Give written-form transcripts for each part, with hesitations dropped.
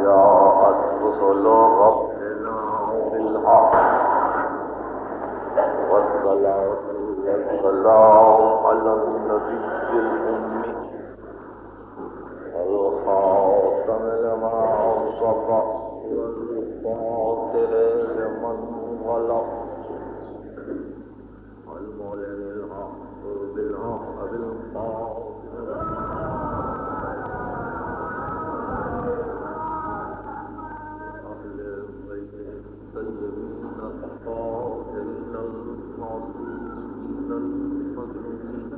جاءت رسل ربنا بالحق والصلاة والسلام على النبي الأمي الخاتم لما سبق والفاتح لمن غلق المعلن الحق بالحق بالباطل الطيبين الطاهرين المعصومين المظلومين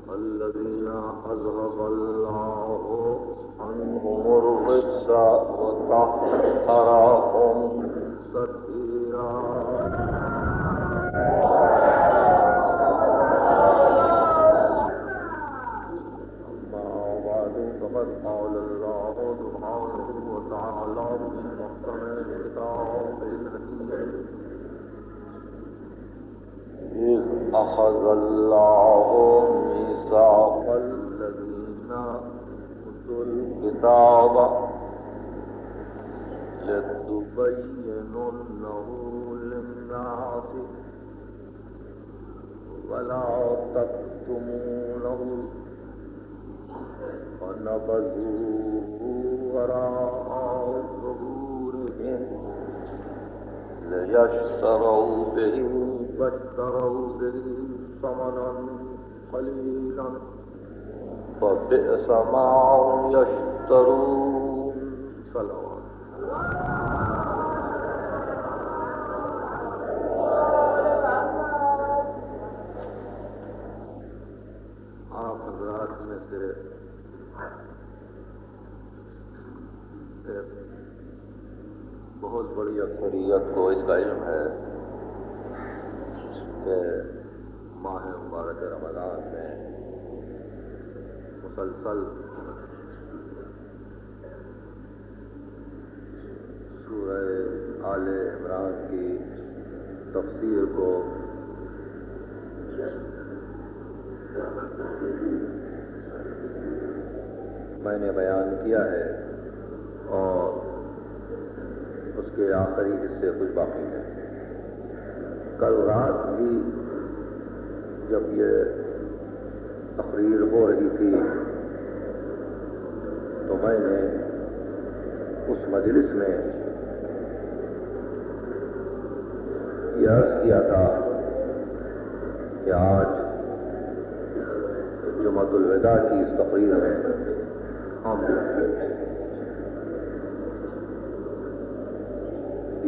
الذين أذهب الله عنهم الرجس وطهرهم تطهيرا. فقد قال الله سبحانه وتعالى في محكم الكتاب الحكيم إذ أخذ الله ميثاق الذين أوتوا الكتاب لتبيننه للناس ولا تكتمونه فنبذوه وراء ظهورهم ليشتروا به ثمنا قليلا فبئس ما يشترون. صلوات. آپ حضرات میں سے بہت بڑی اکثریت کو اس کا علم ہے کہ ماہ مبارک رمضان میں مسلسل سورہ آل عمران کی تفسیر کو میں نے بیان کیا ہے اور اس کے آخری حصے کچھ باقی ہے. کل رات بھی جب یہ تقریر ہو رہی تھی تو میں نے اس مجلس میں یہ عرض کیا تھا کہ آج جمعۃ الوداع کی اس تقریر میں ہم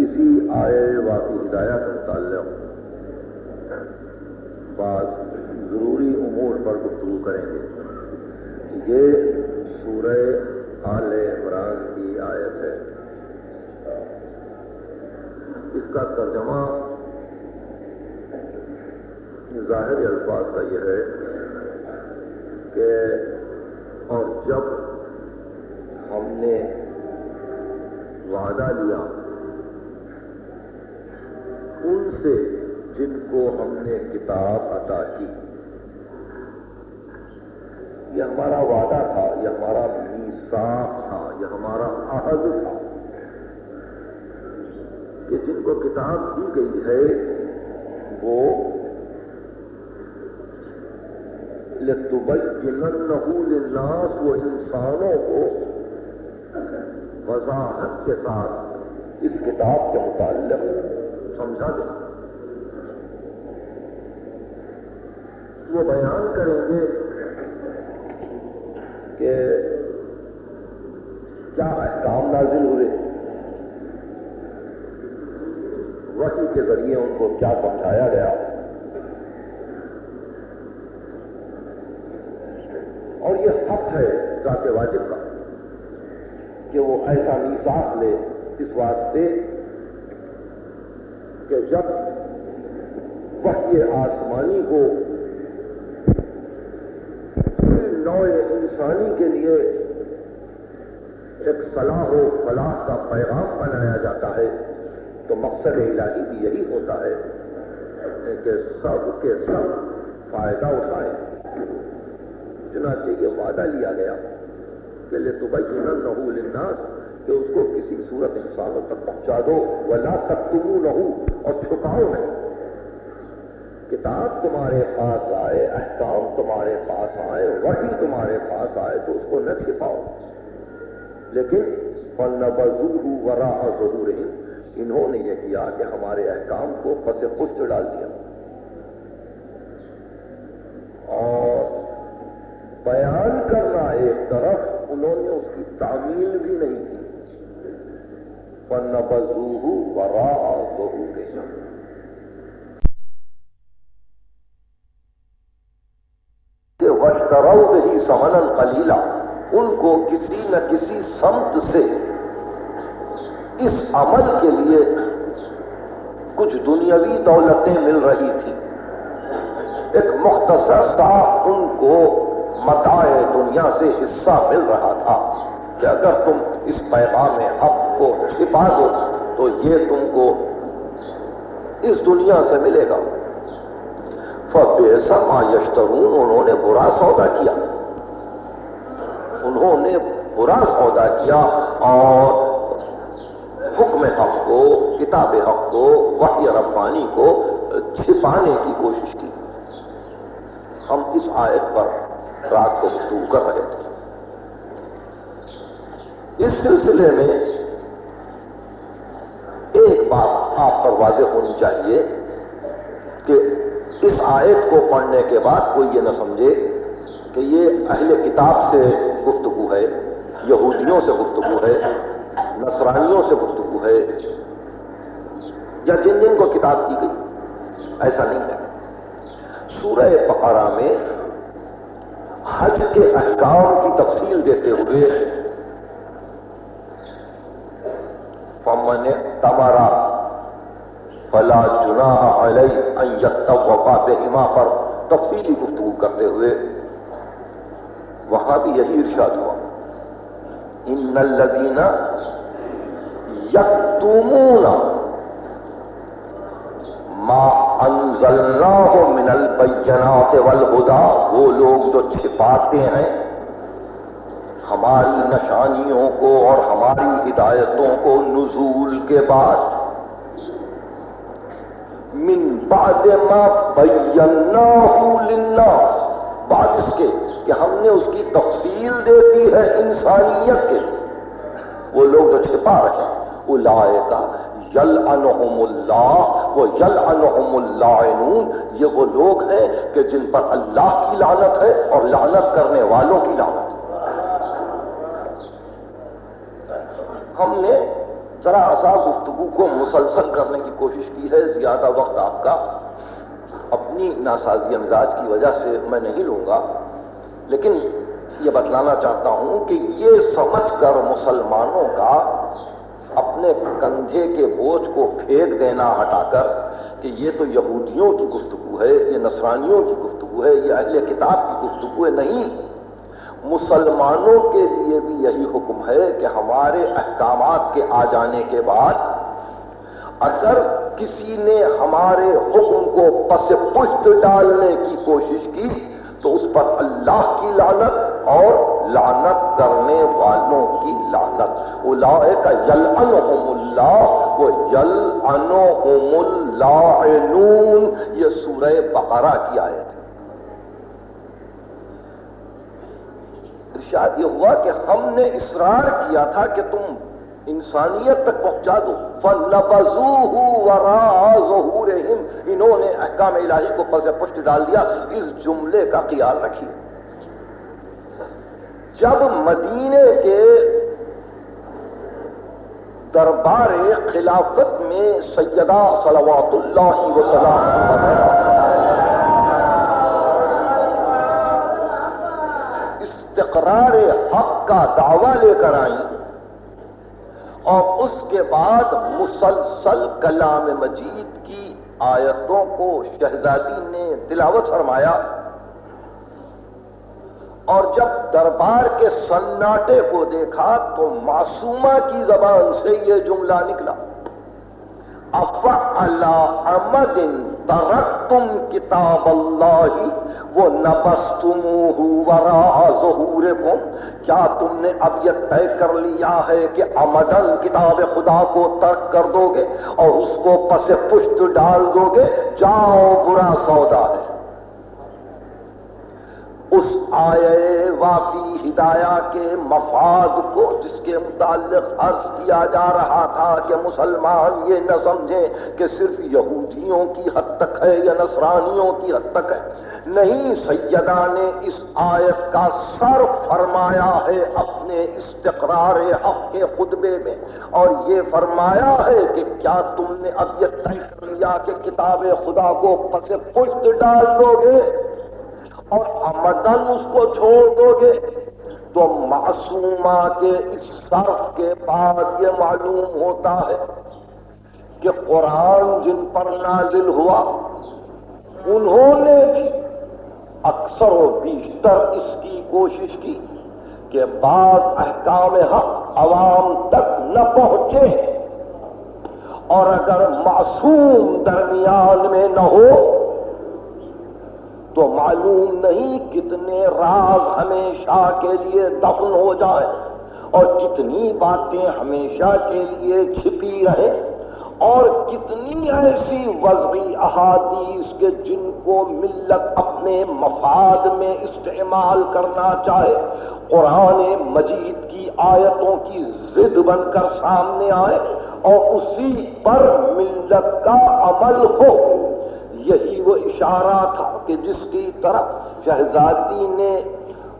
اسی آئے واقعی ہدایت کے متعلق بعض ضروری امور پر گفتگو کریں گے. یہ سورہ آل عمران کی آیت ہے. اس کا ترجمہ ظاہری الفاظ کا یہ ہے کہ اور جب ہم نے وعدہ لیا ان سے جن کو ہم نے کتاب عطا کی. یہ ہمارا وعدہ تھا، یہ ہمارا میثاق تھا، یہ ہمارا عہد تھا کہ جن کو کتاب دی گئی ہے وہ لتبیننہ للناس، وہ انسانوں کو وضاحت کے ساتھ اس کتاب کے متعلق سمجھا دیں. وہ بیان کریں گے کہ کیا احکام نازل ہوئے، وحی کے ذریعے ان کو کیا سمجھایا گیا، اور یہ حق ہے ذات واجب کا کہ وہ ایسا میثاق لے اس واسطے کہ جب وحی آسمانی کو نوع انسانی کے لیے ایک صلاح و فلاح کا پیغام بنایا جاتا ہے تو مقصد الہی بھی یہی ہوتا ہے کہ سب کے سب فائدہ اٹھائیں. چنانچہ یہ وعدہ لیا گیا کے لیے تبیننہ للناس کہ اس کو کسی صورت انسانوں تک پہنچا دو، ولا تکتمونہ اور چھپاؤ نہیں۔ کتاب تمہارے پاس آئے، احکام تمہارے پاس آئے، وحی تمہارے پاس آئے تو اس کو نہ چھپاؤ، لیکن فَنَبَذُوهُ وَرَاءَ ظُهُورِهِمْ، انہوں نے یہ کیا کہ ہمارے احکام کو پس پشت ڈال دیا اور بیان کرنا ایک طرف، انہوں نے اس کی تعمیل بھی نہیں کی۔ فَنَبَذُوهُ وَرَاءَ ظُهُورِهِمْ، وَاشْتَرَوْا بِهِ ثَمَنًا قَلِيلًا، ان کو کسی نہ کسی سمت سے اس عمل کے لیے کچھ دنیاوی دولتیں مل رہی تھیں، ایک مختصر سا ان کو متاع دنیا سے حصہ مل رہا تھا کہ اگر تم اس پیغام حق کو چھپا دو تو یہ تم کو اس دنیا سے ملے گا۔ فَبِئْسَ مَا يَشْتَرُونَ، انہوں نے برا سودا کیا، انہوں نے برا سودا کیا اور حکم حق کو، کتاب حق کو، وحی ربانی کو چھپانے کی کوشش کی۔ ہم اس آیت پر رات کو گفتگو کر رہے تھے۔ اس سلسلے میں ایک بات آپ پر واضح ہونی چاہیے کہ اس آیت کو پڑھنے کے بعد کوئی یہ نہ سمجھے کہ یہ اہل کتاب سے گفتگو ہے، یہودیوں سے گفتگو ہے، نصرانیوں سے گفتگو ہے، یا جن جن کو کتاب دی گئی، ایسا نہیں ہے۔ سورہ بقرہ میں حج کے احکام کی تفصیل دیتے ہوئے فَمَنِ اعْتَمَرَ فَلَا جُنَاحَ عَلَيْهِ أَن يَطَّوَّفَ بِهِمَا پر تفصیلی گفتگو کرتے ہوئے وہاں بھی یہی ارشاد ہوا، إِنَّ الَّذِينَ يَكْتُمُونَ مَا أَنزَلْنَاهُ مِنَ الْبَيِّنَاتِ وَالْهُدَىٰ، وہ لوگ جو چھپاتے ہیں ہماری نشانیوں کو اور ہماری ہدایتوں کو نزول کے بعد، من بعد ما بیناہ للناس، بعد اس کے کہ ہم نے اس کی تفصیل دے دی ہے انسانیت کے، وہ لوگ جو چھپا رہے ہیں، اولئک یلعنہم اللہ و یلعنہم اللاعنون، یہ وہ لوگ ہیں کہ جن پر اللہ کی لعنت ہے اور لعنت کرنے والوں کی لعنت ہے۔ ہم نے ذرا سا گفتگو کو مسلسل کرنے کی کوشش کی ہے، زیادہ وقت آپ کا اپنی ناسازی مزاج کی وجہ سے میں نہیں لوں گا، لیکن یہ بتلانا چاہتا ہوں کہ یہ سمجھ کر مسلمانوں کا اپنے کندھے کے بوجھ کو پھینک دینا ہٹا کر کہ یہ تو یہودیوں کی گفتگو ہے، یہ نصرانیوں کی گفتگو ہے، یہ اہل کتاب کی گفتگو ہے، نہیں، مسلمانوں کے لیے بھی یہی حکم ہے کہ ہمارے احکامات کے آ جانے کے بعد اگر کسی نے ہمارے حکم کو پس پشت ڈالنے کی کوشش کی تو اس پر اللہ کی لعنت اور لعنت کرنے والوں کی لعنت۔ اولئک یلعنہم اللہ و یلعنہم اللاعنون، یہ سورہ بقرہ کی آیت ہے۔ ارشاد یہ ہوا کہ ہم نے اصرار کیا تھا کہ تم انسانیت تک پہنچا دو، فَنَبَذُوهُ وَرَاءَ ظُهُورِهِمْ، انہوں نے احکام الہی کو پس پشت ڈال دیا۔ اس جملے کا خیال رکھیے، جب مدینے کے دربار خلافت میں سیدہ صلوات اللہ وسلام استقرار حق کا دعویٰ لے کر آئیں اور اس کے بعد مسلسل کلام مجید کی آیتوں کو شہزادی نے تلاوت فرمایا، اور جب دربار کے سناٹے کو دیکھا تو معصومہ کی زبان سے یہ جملہ نکلا، افعلی عمد ترکتم کتاب اللہ ونبذتموہ وراء ظہورکم، کیا تم نے اب یہ طے کر لیا ہے کہ عمدن کتاب خدا کو ترک کر دو گے اور اس کو پس پشت ڈال دو گے؟ جاؤ، برا سودا ہے۔ اس آیے وافی ہدایہ کے مفاد کو جس کے متعلق عرض کیا جا رہا تھا کہ مسلمان یہ نہ سمجھیں کہ صرف یہودیوں کی حد تک ہے یا نصرانیوں کی حد تک ہے، نہیں، سیدہ نے اس آیت کا صرف فرمایا ہے اپنے استقرار حق کے خطبے میں، اور یہ فرمایا ہے کہ کیا تم نے اب یہ طے کر لیا کہ کتاب خدا کو پس پشت ڈال دو گے اور عمدن اس کو چھوڑ دو گے؟ تو معصومہ کے اس صرف کے بعد یہ معلوم ہوتا ہے کہ قرآن جن پر نازل ہوا انہوں نے بھی اکثر و بیشتر اس کی کوشش کی کہ بعض احکام حق عوام تک نہ پہنچے، اور اگر معصوم درمیان میں نہ ہو تو معلوم نہیں کتنے راز ہمیشہ کے لیے دفن ہو جائے اور کتنی باتیں ہمیشہ کے لیے چھپی رہے، اور کتنی ایسی وضعی احادیث کے جن کو ملت اپنے مفاد میں استعمال کرنا چاہے قرآن مجید کی آیتوں کی ضد بن کر سامنے آئے اور اسی پر ملت کا عمل ہو۔ یہی وہ اشارہ تھا کہ جس کی طرف شہزادی نے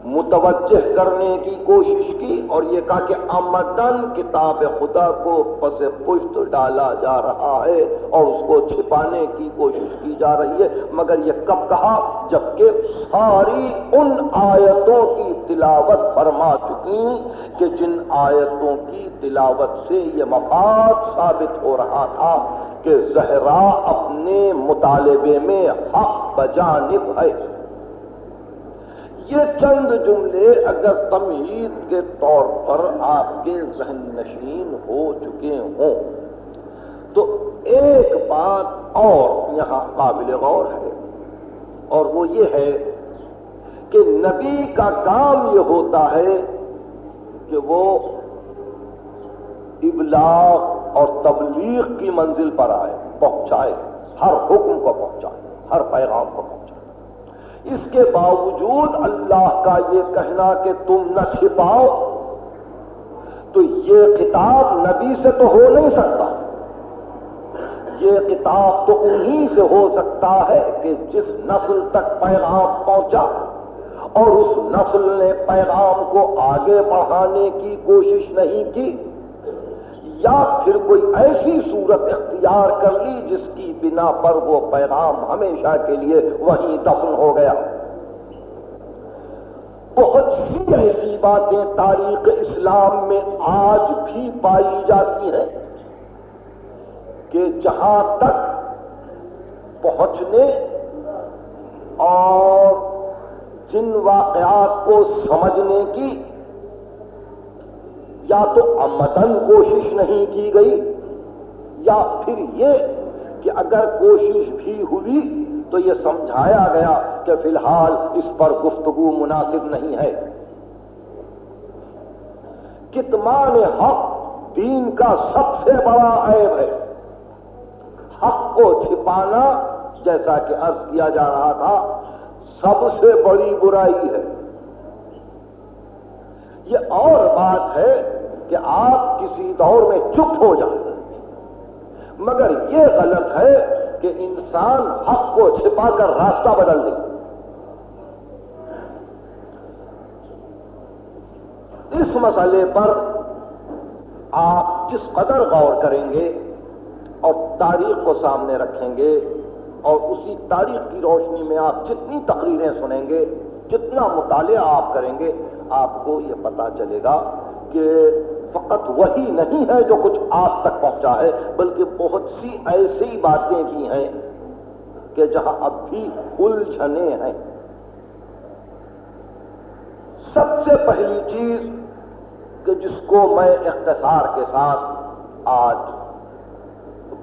متوجہ کرنے کی کوشش کی اور یہ کہا کہ عمدن کتاب خدا کو پس پشت ڈالا جا رہا ہے اور اس کو چھپانے کی کوشش کی جا رہی ہے، مگر یہ کب کہا؟ جبکہ ساری ان آیتوں کی تلاوت فرما چکی کہ جن آیتوں کی تلاوت سے یہ مفاد ثابت ہو رہا تھا کہ زہرا اپنے مطالبے میں حق بجانب ہے۔ یہ چند جملے اگر تمہید کے طور پر آپ کے ذہن نشین ہو چکے ہوں تو ایک بات اور یہاں قابل غور ہے، اور وہ یہ ہے کہ نبی کا کام یہ ہوتا ہے کہ وہ ابلاغ اور تبلیغ کی منزل پر آئے، پہنچائے، ہر حکم کو پہنچائے، ہر پیغام کو پہنچائے۔ اس کے باوجود اللہ کا یہ کہنا کہ تم نہ چھپاؤ، تو یہ خطاب نبی سے تو ہو نہیں سکتا، یہ خطاب تو انہی سے ہو سکتا ہے کہ جس نسل تک پیغام پہنچا اور اس نسل نے پیغام کو آگے بڑھانے کی کوشش نہیں کی، یا پھر کوئی ایسی صورت اختیار کر لی جس کی بنا پر وہ پیغام ہمیشہ کے لیے وہیں دفن ہو گیا۔ بہت سی ایسی باتیں تاریخ اسلام میں آج بھی پائی جاتی ہیں کہ جہاں تک پہنچنے اور جن واقعات کو سمجھنے کی یا تو عمدن کوشش نہیں کی گئی، یا پھر یہ کہ اگر کوشش بھی ہوئی تو یہ سمجھایا گیا کہ فی الحال اس پر گفتگو مناسب نہیں ہے۔ کتمان حق دین کا سب سے بڑا عیب ہے۔ حق کو چھپانا، جیسا کہ عرض کیا جا رہا تھا، سب سے بڑی برائی ہے۔ یہ اور بات ہے کہ آپ کسی دور میں چپ ہو جائیں، مگر یہ غلط ہے کہ انسان حق کو چھپا کر راستہ بدل دے۔ اس مسئلے پر آپ جس قدر غور کریں گے اور تاریخ کو سامنے رکھیں گے اور اسی تاریخ کی روشنی میں آپ جتنی تقریریں سنیں گے، جتنا مطالعہ آپ کریں گے، آپ کو یہ پتا چلے گا کہ فقط وہی نہیں ہے جو کچھ آپ تک پہنچا ہے، بلکہ بہت سی ایسی باتیں بھی ہیں کہ جہاں اب بھی الجھنے ہیں۔ سب سے پہلی چیز کہ جس کو میں اختصار کے ساتھ آج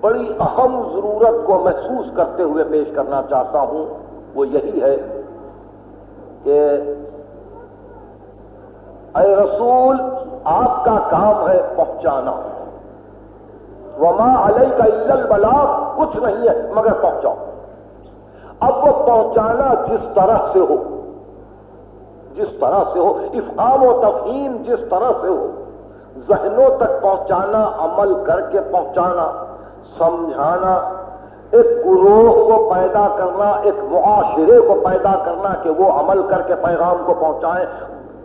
بڑی اہم ضرورت کو محسوس کرتے ہوئے پیش کرنا چاہتا ہوں، وہ یہی ہے کہ اے رسول، آپ کا کام ہے پہنچانا، وما علیک الا البلاغ، کچھ نہیں ہے مگر پہنچاؤ۔ اب وہ پہنچانا جس طرح سے ہو، افہام و تفہیم جس طرح سے ہو، ذہنوں تک پہنچانا، عمل کر کے پہنچانا، سمجھانا، ایک گروہ کو پیدا کرنا، ایک معاشرے کو پیدا کرنا کہ وہ عمل کر کے پیغام کو پہنچائیں۔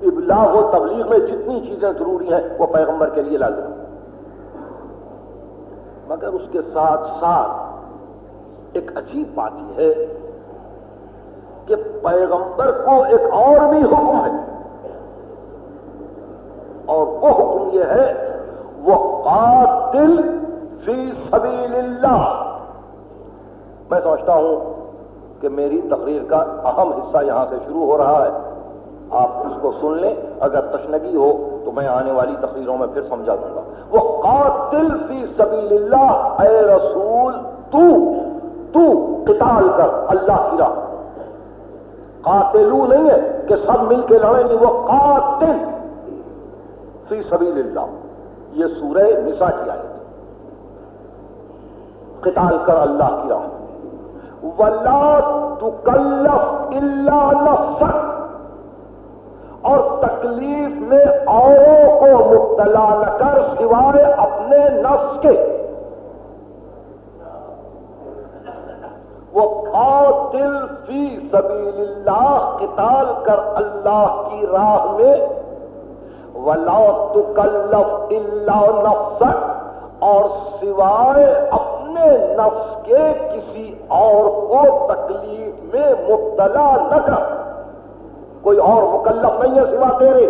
ابلاغ و تبلیغ میں جتنی چیزیں ضروری ہیں وہ پیغمبر کے لیے لازم ہے، مگر اس کے ساتھ ساتھ ایک عجیب بات یہ ہے کہ پیغمبر کو ایک اور بھی حکم ہے، اور وہ حکم یہ ہے وہ قاتل فی سبیل اللہ۔ میں سمجھتا ہوں کہ میری تقریر کا اہم حصہ یہاں سے شروع ہو رہا ہے، آپ اس کو سن لیں، اگر تشنگی ہو تو میں آنے والی تقریروں میں پھر سمجھا دوں گا۔ وہ قاتل فی سبیل اللہ، اے رسول تو قتال کر اللہ کی راہ۔ قاتلو نہیں ہے کہ سب مل کے لڑیں گے، وہ قاتل فی سبیل اللہ۔ یہ سورہ نساء کی آیت ہے، قتال کر اللہ کی راہ۔ وَلَا تُكَلَّفْ إِلَّا نَفْسَكَ، اور تکلیف میں اوروں کو مبتلا نہ کر سوائے اپنے نفس کے۔ وہ قاتل فی سبیل اللہ، قتال کر اللہ کی راہ میں۔ وَلَا تُكَلَّفْ إِلَّا نَفْسَكَ، اور سوائے اپنے نفس کے کسی اور کو تکلیف میں مبتلا نہ کر۔ کوئی اور مکلف نہیں ہے سوا تیرے،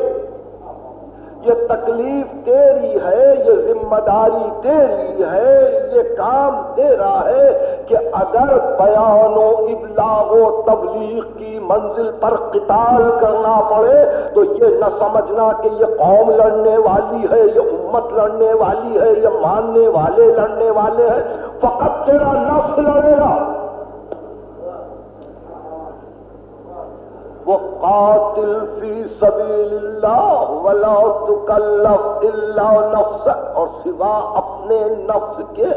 یہ تکلیف تیری ہے، یہ ذمہ داری تیری ہے، یہ کام تیرا ہے کہ اگر بیان و ابلاغ و تبلیغ کی منزل پر قتال کرنا پڑے تو یہ نہ سمجھنا کہ یہ قوم لڑنے والی ہے، یہ امت لڑنے والی ہے، یہ ماننے والے لڑنے والے ہیں، فقط تیرا نفس لڑے گا۔ وہ قاتل فی سبیل اللہ ولا تکلف الا نفسک، اور سوا اپنے نفس کے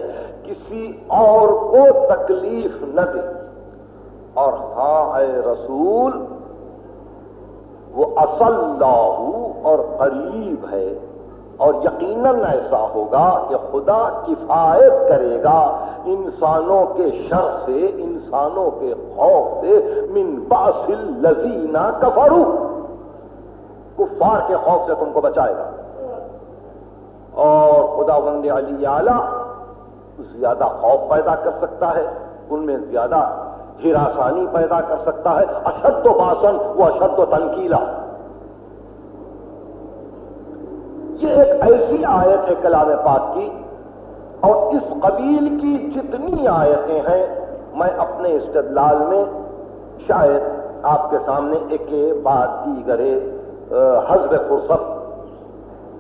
کسی اور کو تکلیف نہ دے۔ اور ہاں اے رسول، وہ اللہ اور قریب ہے، اور یقیناً ایسا ہوگا کہ خدا کفایت کرے گا انسانوں کے شر سے، انسانوں کے خوف سے، من باس الذین کفروا، کفار کے خوف سے تم کو بچائے گا۔ اور خداوند علی اعلیٰ زیادہ خوف پیدا کر سکتا ہے، ان میں زیادہ ہراسانی پیدا کر سکتا ہے۔ اشد باسن و اشد تنکیلا، یہ ایک ایسی آیت ہے کلام پاک کی، اور اس قبیل کی جتنی آیتیں ہیں میں اپنے استدلال میں شاید آپ کے سامنے ایک بعد دیگرے حسب فرصت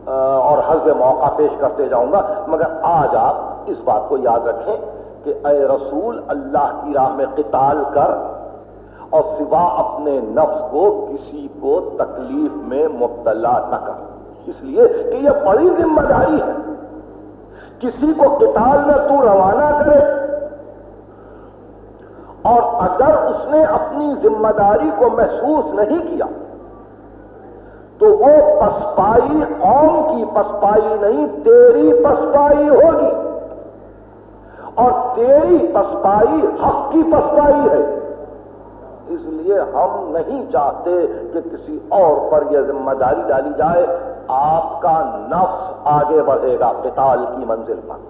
اور حسب موقع پیش کرتے جاؤں گا، مگر آج آپ اس بات کو یاد رکھیں کہ اے رسول، اللہ کی راہ میں قتال کر اور سوا اپنے نفس کو کسی کو تکلیف میں مبتلا نہ کر، اس لیے کہ یہ بڑی ذمہ داری ہے۔ کسی کو قتال میں تو روانہ کرے، اور اگر اس نے اپنی ذمہ داری کو محسوس نہیں کیا تو وہ پسپائی قوم کی پسپائی نہیں، تیری پسپائی ہوگی، اور تیری پسپائی حق کی پسپائی ہے۔ اس لیے ہم نہیں چاہتے کہ کسی اور پر یہ ذمہ داری ڈالی جائے۔ آپ کا نفس آگے بڑھے گا قتال کی منزل پر۔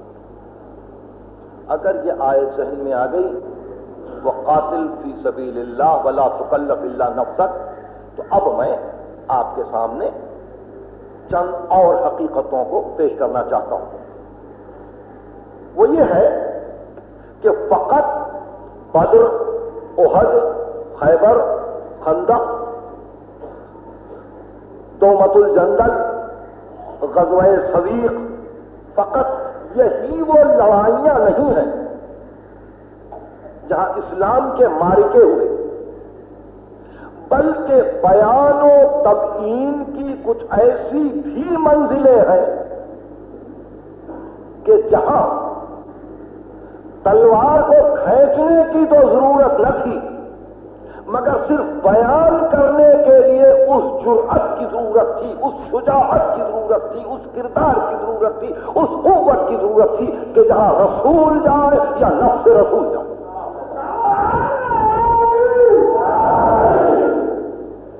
اگر یہ آیت ذہن میں آ گئی، وقاتل فی سبیل اللہ ولا تکلف الا نفسک، تو اب میں آپ کے سامنے چند اور حقیقتوں کو پیش کرنا چاہتا ہوں۔ وہ یہ ہے کہ فقط بدر، احد، خیبر، خندق، دومت الجندل، غزوہ سویق، فقط یہی وہ لڑائیاں نہیں ہیں جہاں اسلام کے معرکے ہوئے، بلکہ بیان و تبیین کی کچھ ایسی بھی منزلیں ہیں کہ جہاں تلوار کو کھینچنے کی تو ضرورت نہ تھی، مگر صرف بیان کرنے کے لیے اس جرأت کی ضرورت تھی، اس شجاعت کی ضرورت تھی، اس کردار کی ضرورت تھی، اس قوت کی ضرورت تھی کہ جہاں رسول جائے یا نفس رسول جائے۔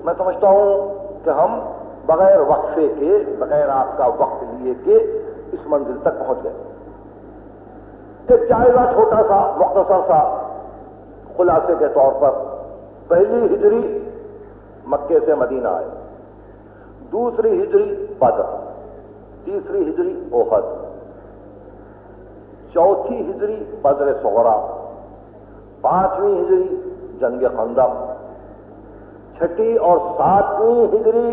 میں سمجھتا ہوں کہ ہم بغیر وقفے کے، بغیر آپ کا وقت لیے کہ اس منزل تک پہنچ گئے۔ ایک جائزہ چھوٹا سا مختصر سا خلاصے کے طور پر، پہلی ہجری مکے سے مدینہ آئے، دوسری ہجری بدر، تیسری ہجری احد، چوتھی ہجری بدر صغریٰ، پانچویں ہجری جنگ خندق، چھٹی اور ساتویں ہجری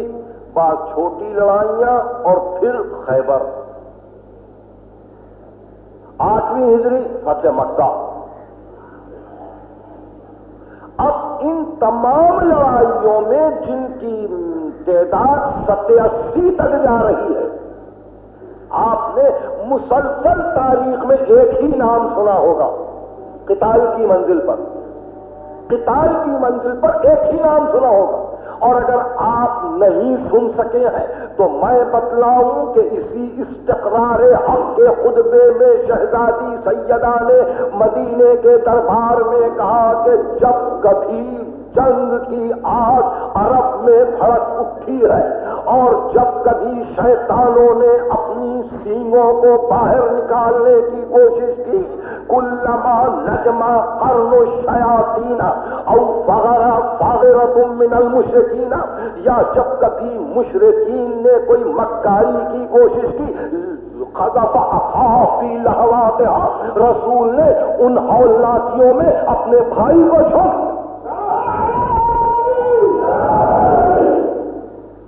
بعض چھوٹی لڑائیاں اور پھر خیبر، آٹھویں ہجری فتح مکہ۔ اب ان تمام لڑائیوں میں جن کی تعداد 87 تک جا رہی ہے، آپ نے مسلسل تاریخ میں ایک ہی نام سنا ہوگا، قتال کی منزل پر، قتال کی منزل پر ایک ہی نام سنا ہوگا۔ اور اگر آپ نہیں سن سکے ہیں تو میں بتلاؤں کہ اسی استقرار حق کے خطبے میں شہزادی سیدہ نے مدینے کے دربار میں کہا کہ جب کبھی جنگ کی آگ عرب میں بھڑک اٹھی ہے اور جب کبھی شیطانوں نے اپنی سینگوں کو باہر نکالنے کی کوشش کی، کلما نجما قرن الشیاطین او فغرت من المشرکین، یا جب کبھی مشرکین نے کوئی مکاری کی کوشش کی، قذف اخاہ فی لہواتہا، رسول نے ان ہولناکیوں میں اپنے بھائی کو جھونک دیا۔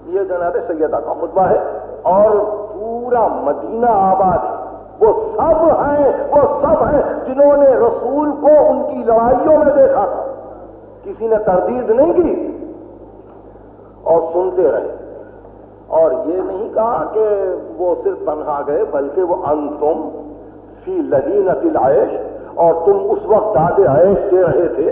یہ جناب سیدہ کا خطبہ ہے اور پورا مدینہ آباد ہے، وہ سب ہیں جنہوں نے رسول کو ان کی لڑائیوں میں دیکھا تھا، کسی نے تردید نہیں کی اور سنتے رہے۔ اور یہ نہیں کہا کہ وہ صرف تنہا گئے، بلکہ وہ انتم فی لذینۃ العیش، اور تم اس وقت داد عیش دے رہے تھے،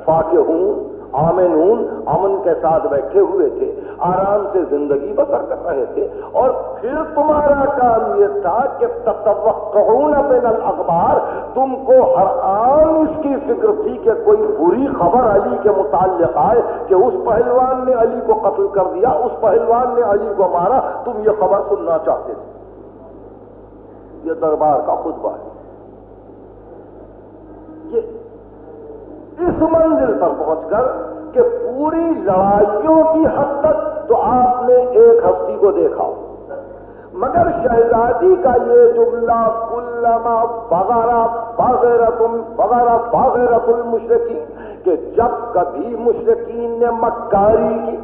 فاکہون آمنون، امن کے ساتھ بیٹھے ہوئے تھے، آرام سے زندگی بسر کر رہے تھے، اور پھر تمہارا کام یہ تھا کہ تتوقعون بین الاخبار، تم کو ہر آن اس کی فکر تھی کہ کوئی بری خبر علی کے متعلق آئے کہ اس پہلوان نے علی کو قتل کر دیا، اس پہلوان نے علی کو مارا، تم یہ خبر سننا چاہتے تھے۔ یہ دربار کا خطبہ ہے۔ یہ اس منزل پر پہنچ کر کہ پوری لڑائیوں کی حد تک تو آپ نے ایک ہستی کو دیکھا، مگر شہزادی کا یہ جملہ کلما باغرت المشرکین، کہ جب کبھی مشرکین نے مکاری کی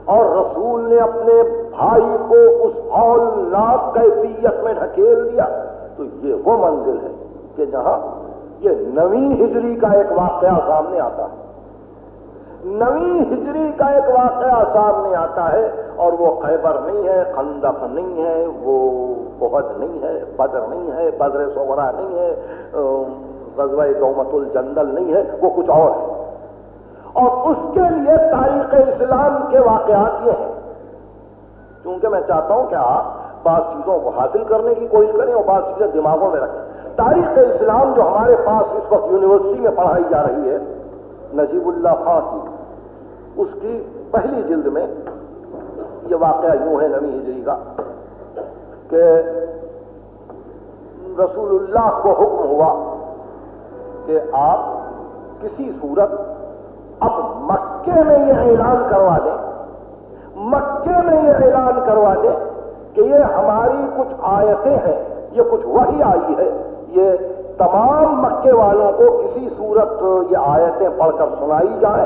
اور رسول نے اپنے بھائی کو اس ہولناک کیفیت میں ڈھکیل دیا، تو یہ وہ منزل ہے کہ جہاں یہ 9ویں ہجری کا ایک واقعہ سامنے آتا ہے، 9ویں ہجری کا ایک واقعہ سامنے آتا ہے، اور وہ خیبر نہیں ہے، خندق نہیں ہے، وہ احد نہیں ہے، بدر نہیں ہے، بدر صغریٰ نہیں ہے، غزوہ دومۃ الجندل نہیں ہے، وہ کچھ اور ہے۔ اور اس کے لیے تاریخ اسلام کے واقعات یہ ہیں، کیونکہ میں چاہتا ہوں کہ آپ بعض چیزوں کو حاصل کرنے کی کوشش کریں اور بعض چیزیں دماغوں میں رکھیں۔ تاریخ اسلام جو ہمارے پاس اس وقت یونیورسٹی میں پڑھائی جا رہی ہے، نجیب اللہ خان کی، اس کی پہلی جلد میں یہ واقعہ یوں ہے 9ویں ہجری کا کہ رسول اللہ کو حکم ہوا کہ آپ کسی صورت اب مکے میں یہ اعلان کروا دیں، مکے میں یہ اعلان کروا دیں کہ یہ ہماری کچھ آیتیں ہیں، یہ کچھ وحی آئی ہے، یہ تمام مکے والوں کو کسی صورت یہ آیتیں پڑھ کر سنائی جائے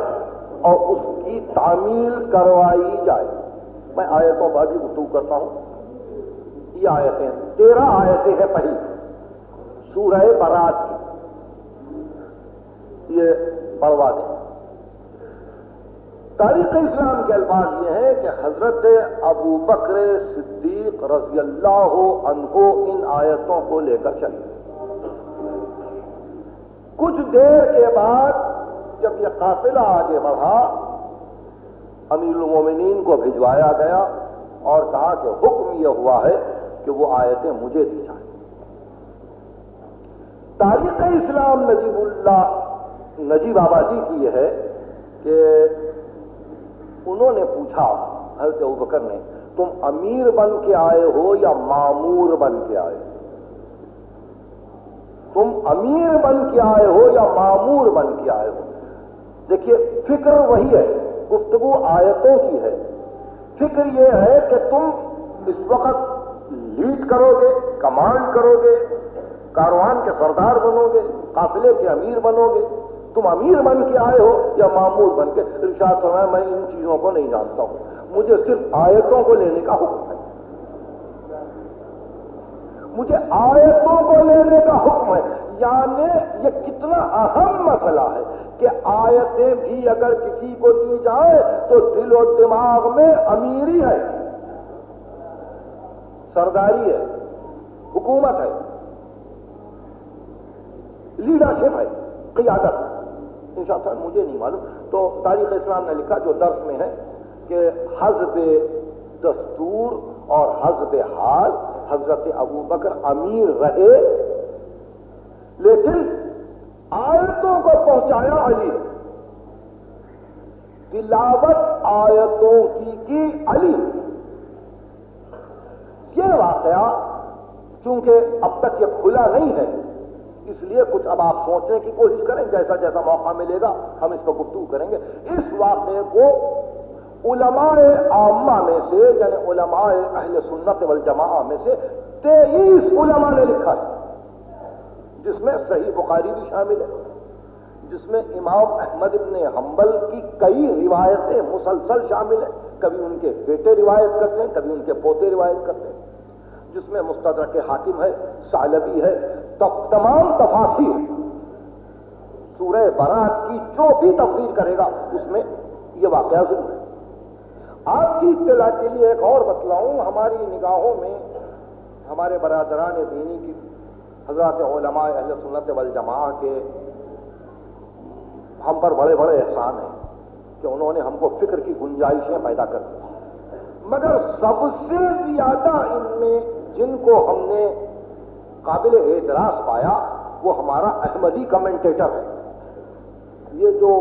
اور اس کی تعمیل کروائی جائے۔ میں آیتوں پر بھی گفتگو کرتا ہوں۔ یہ آیتیں 13 آیتیں ہیں پہلی، سورہ برات کی، یہ پڑھوا دیں۔ تاریخ اسلام کے الفاظ یہ ہیں کہ حضرت ابو بکر صدیق رضی اللہ عنہ ان آیتوں کو لے کر چلے۔ کچھ دیر کے بعد جب یہ قافلہ آگے بڑھا، امیر المومنین کو بھجوایا گیا اور کہا کہ حکم یہ ہوا ہے کہ وہ آیتیں مجھے دی جائیں۔ تاریخ اسلام نجیب آبادی کی یہ ہے کہ انہوں نے پوچھا حضرت ابوبکر نے، تم امیر بن کے آئے ہو یا مامور بن کے آئے ہو؟ تم امیر بن کے آئے ہو یا مامور بن کے آئے ہو؟ دیکھیے فکر وہی ہے، گفتگو آیتوں کی ہے۔ فکر یہ ہے کہ تم اس وقت لیڈ کرو گے، کمانڈ کرو گے، کاروان کے سردار بنو گے، قافلے کے امیر بنو گے۔ تم امیر بن کے آئے ہو یا مامور بن کے؟ ارشاد فرمایا میں ان چیزوں کو نہیں جانتا ہوں، مجھے صرف آیتوں کو لینے کا حکم ہے، مجھے آیتوں کو لینے کا حکم ہے۔ یعنی یہ کتنا اہم مسئلہ ہے کہ آیتیں بھی اگر کسی کو دی جائے تو دل و دماغ میں امیری ہے، سرداری ہے، حکومت ہے، لیڈرشپ ہے، قیادت ہے۔ انشاءاللہ مجھے نہیں معلوم، تو تاریخ اسلام نے لکھا جو درس میں ہے کہ حسب دستور اور حسب حال حضرت ابوبکر امیر رہے، لیکن آیتوں کو پہنچایا علی، تلاوت آیتوں کی علی۔ یہ واقعہ چونکہ اب تک یہ کھلا نہیں ہے، اس لیے کچھ اب آپ سوچنے کی کوشش کریں، جیسا جیسا موقع ملے گا ہم اس پر گفتگو کریں گے۔ اس واقعے کو علماء عامہ میں سے، یعنی علماء اہل سنت والجماعہ میں سے 23 علماء نے لکھا ہے، جس میں صحیح بخاری بھی شامل ہے، جس میں امام احمد ابن حنبل کی کئی روایتیں مسلسل شامل ہیں، کبھی ان کے بیٹے روایت کرتے ہیں، کبھی ان کے پوتے روایت کرتے ہیں، جس میں مستدرک حاکم ہے، ثعلبی ہے، تمام تفاسیر سورہ برات کی جو بھی تفسیر کرے گا اس میں یہ واقعہ ضرور ہے۔ آپ کی اطلاع کے لیے ایک اور بتلاؤں، ہماری نگاہوں میں ہمارے برادران دینی کی حضرات علماء اہل سنت والجماعہ کے ہم پر بڑے بڑے احسان ہیں کہ انہوں نے ہم کو فکر کی گنجائشیں پیدا کر دی، مگر سب سے زیادہ ان میں جن کو ہم نے قابل اعتراض پایا وہ ہمارا احمدی کمنٹیٹر ہے۔ یہ جو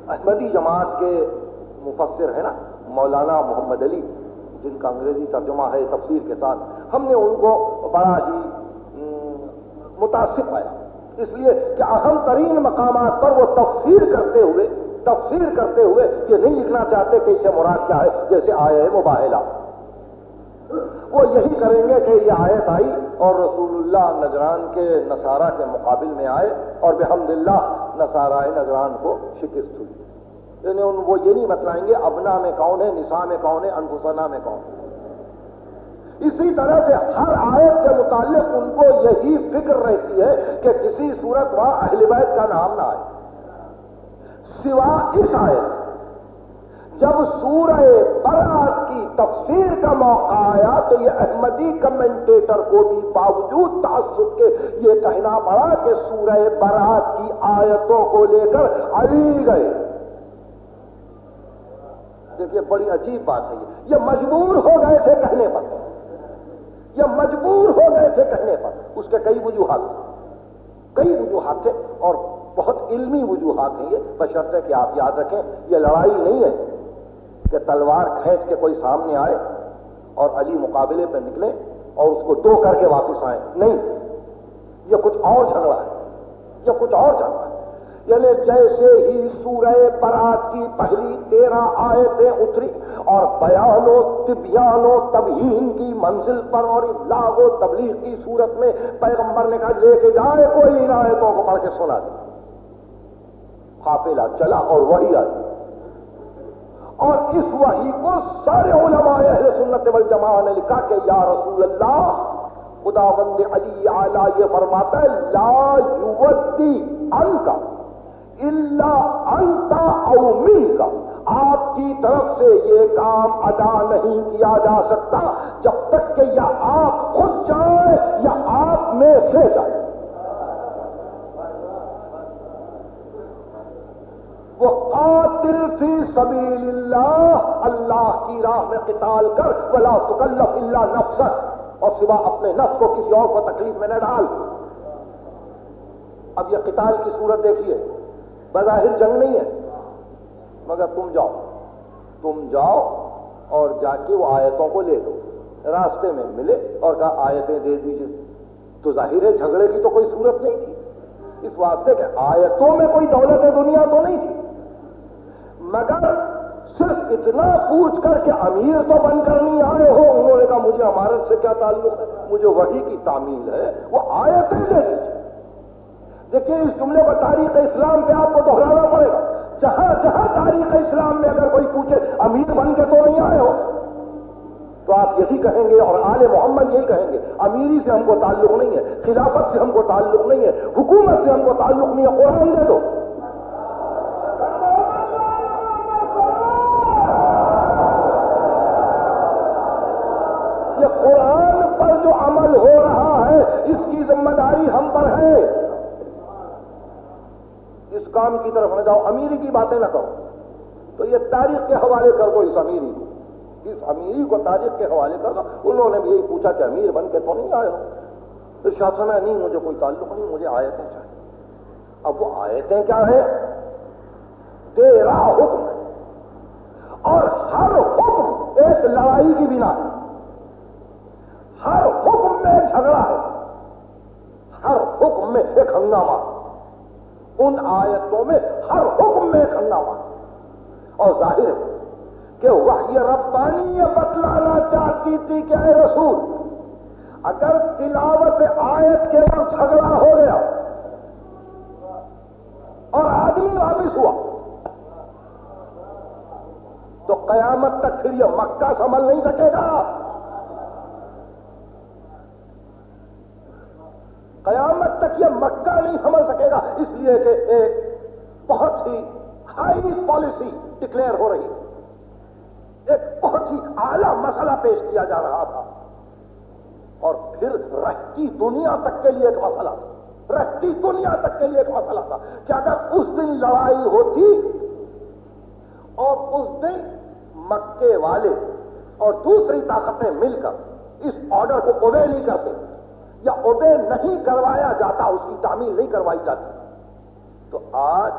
احمدی جماعت کے مفسر ہیں نا مولانا محمد علی، جن کا انگریزی ترجمہ ہے تفسیر کے ساتھ، ہم نے ان کو بڑا ہی متاثر پایا، اس لیے کہ اہم ترین مقامات پر وہ تفسیر کرتے ہوئے یہ نہیں لکھنا چاہتے کہ اس سے مراد کیا ہے، جیسے آیہ مباہلہ وہ یہی کریں گے کہ یہ آیت آئی اور رسول اللہ نجران کے نصارہ کے مقابل میں آئے اور بحمدللہ نصارہ نجران کو شکست ہوئی، یعنی وہ یہ نہیں بتلائیں گے ابنا میں کون ہے، نساء میں کون ہے، انفسنا میں کون ہے۔ اسی طرح سے ہر آیت کے متعلق ان کو یہی فکر رہتی ہے کہ کسی صورت وہاں اہل بیت کا نام نہ آئے، سوا اس آیت۔ جب سورہ برات کی تفسیر کا موقع آیا تو یہ احمدی کمنٹیٹر کو بھی باوجود تعصب کے یہ کہنا پڑا کہ سورہ برات کی آیتوں کو لے کر علی گئے۔ دیکھیے بڑی عجیب بات ہے، یہ مجبور ہو گئے تھے کہنے پر، اس کے کئی وجوہات تھے اور بہت علمی وجوہات ہیں یہ، بشرطے کہ آپ یاد رکھیں یہ لڑائی نہیں ہے کہ تلوار کھینچ کے کوئی سامنے آئے اور علی مقابلے پہ نکلے اور اس کو دو کر کے واپس آئے، نہیں، یہ کچھ اور جھگڑا ہے، یعنی جیسے ہی سورہ برات کی پہلی 13 آیتیں اتری اور بیان و تبیان و تبیین کی منزل پر اور ابلاغ و تبلیغ کی صورت میں پیغمبر نے کہا لے کے جائے کوئی ان آیتوں کو پڑھ کے سنا دے، قافلہ چلا اور وحی آئی، اور اس وحی کو سارے علماء اہل سنت والجماعہ نے لکھا کہ یا رسول اللہ، خداوند علی اعلیٰ یہ فرماتا ہے لا یودی عنک الا انت او منک، آپ کی طرف سے یہ کام ادا نہیں کیا جا سکتا جب تک کہ یا آپ خود جائیں یا آپ میں سے جائیں۔ وہ قاتل فی سبیل اللہ، اللہ کی راہ میں قتال کر، ولا تکلف الا نفسک، اور سوا اپنے نفس کو کسی اور کو تکلیف میں نہ ڈال۔ اب یہ قتال کی صورت دیکھیے، بظاہر جنگ نہیں ہے، مگر تم جاؤ اور جا کے وہ آیتوں کو لے لو، راستے میں ملے اور کہا آیتیں دے دیجیے، تو ظاہر ہے جھگڑے کی تو کوئی صورت نہیں تھی، اس واسطے کہ آیتوں میں کوئی دولت دنیا تو نہیں تھی، مگر صرف اتنا پوچھ کر کہ امیر تو بن کر نہیں آئے ہو، انہوں نے کہا مجھے امارت سے کیا تعلق ہے، مجھے وحی کی تعمیل ہے، وہ آیتیں دے دیجیے۔ دیکھیے اس جملے پر تاریخ اسلام پہ آپ کو دہرانا پڑے گا، جہاں جہاں تاریخ اسلام میں اگر کوئی پوچھے امیر بن کے تو نہیں آئے ہو، تو آپ یہی کہیں گے اور آل محمد یہی کہیں گے، امیری سے ہم کو تعلق نہیں ہے، خلافت سے ہم کو تعلق نہیں ہے، حکومت سے ہم کو تعلق نہیں ہے، قرآن دے دو۔ یہ قرآن پر جو عمل ہو رہا ہے اس کی ذمہ داری ہم پر ہے، اس کام کی طرف نہ جاؤ، امیری کی باتیں نہ کرو، تو یہ تاریخ کے حوالے کر دو، اس امیری کو تاریخ کے حوالے کر دو۔ انہوں نے بھی یہی پوچھا کہ امیر بن کے تو نہیں آئے ہو، تو شاہ سمے نہیں، مجھے کوئی تعلق نہیں، مجھے آیتیں چاہیے۔ اب وہ آیتیں کیا ہے؟ تیرا حکم ہے، اور ہر حکم ایک لڑائی کی بنا ہے، ہر حکم میں ایک جھگڑا ہے، ہر حکم میں ایک ہنگامہ، ان آیتوں میں ہر حکم میں ایک ہنگامہ، اور ظاہر ہے کہ وحی ربانی یہ بتلانا چاہتی تھی کہ اے رسول، اگر تلاوت آیت کے وقت جھگڑا ہو گیا اور آدمی واپس ہوا تو قیامت تک پھر یہ مکہ سنبھل نہیں سکے گا، قیامت تک یہ مکہ نہیں سمجھ سکے گا، اس لیے کہ ایک بہت ہی ہائی پالیسی ڈکلیئر ہو رہی تھی، ایک بہت ہی اعلیٰ مسئلہ پیش کیا جا رہا تھا، اور پھر رہتی دنیا تک کے لیے ایک مسئلہ تھا، رہتی دنیا تک کے لیے ایک مسئلہ تھا کہ اگر اس دن لڑائی ہوتی اور اس دن مکے والے اور دوسری طاقتیں مل کر اس آرڈر کو اوبے نہیں کرتے یا اوبے نہیں کروایا جاتا، اس کی تعمیل نہیں کروائی جاتی، تو آج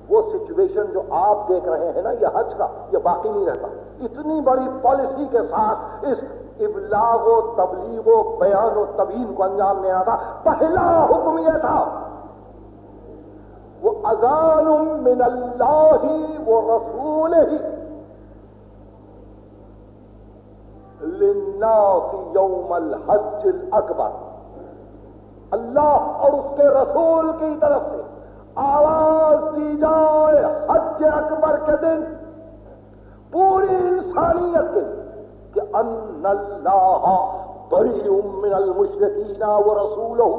وہ سچویشن جو آپ دیکھ رہے ہیں نا، یہ حج کا، یہ باقی نہیں رہتا۔ اتنی بڑی پالیسی کے ساتھ اس ابلاغ و تبلیغ و بیان و تبیین کو انجام دینا تھا، پہلا حکم یہ تھا وہ اذان من اللہ و رسولہ للناس یوم الحج الاکبر، اللہ اور اس کے رسول کی طرف سے آواز دی جائے حج اکبر کے دن پوری انسانیت کے کہ ان اللہ بریء من المشرکین ورسولہ،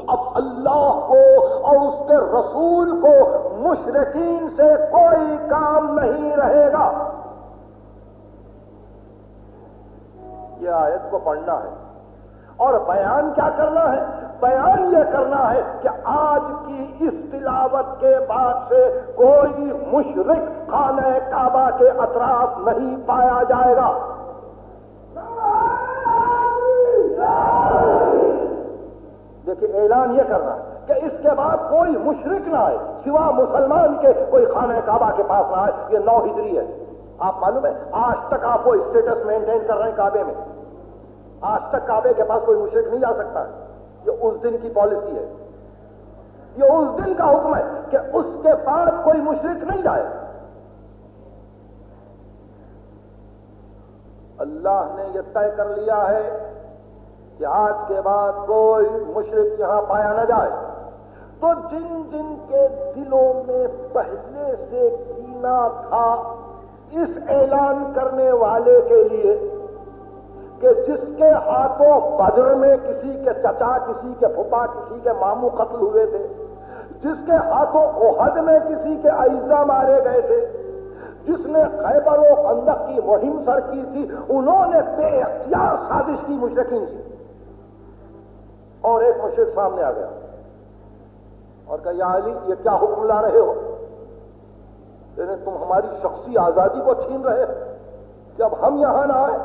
اب اللہ کو اور اس کے رسول کو مشرکین سے کوئی کام نہیں رہے گا۔ یہ آیت کو پڑھنا ہے اور بیان کیا کرنا ہے؟ بیان یہ کرنا ہے کہ آج کی اس تلاوت کے بعد سے کوئی مشرک خانہ کعبہ کے اطراف نہیں پایا جائے گا۔ دیکھیے اعلان یہ کرنا ہے کہ اس کے بعد کوئی مشرک نہ آئے سوا مسلمان کے، کوئی خانہ کعبہ کے پاس نہ آئے۔ یہ 9 ہجری ہے، آپ معلوم ہے آج تک آپ وہ اسٹیٹس مینٹین کر رہے ہیں کعبے میں، آج تک کعبے کے پاس کوئی مشرک نہیں جا سکتا ہے۔ یہ اس دن کی پالیسی ہے، یہ اس دن کا حکم ہے کہ اس کے بعد کوئی مشرک نہیں جائے۔ اللہ نے یہ طے کر لیا ہے کہ آج کے بعد کوئی مشرک یہاں پایا نہ جائے، تو جن جن کے دلوں میں پہلے سے کینہ تھا اس اعلان کرنے والے کے لیے کہ جس کے ہاتھوں بدر میں کسی کے چچا، کسی کے پھپھا، کسی کے ماموں قتل ہوئے تھے، جس کے ہاتھوں احد میں کسی کے اعزا مارے گئے تھے، جس نے خیبر و خندق کی مہم سر کی تھی، انہوں نے بے اختیار سازش کی مشرکین سے. اور ایک مشرک سامنے آ گیا اور کہا یا علی یہ کیا حکم لا رہے ہو؟ یعنی تم ہماری شخصی آزادی کو چھین رہے ہو کہ اب ہم یہاں نہ آئے؟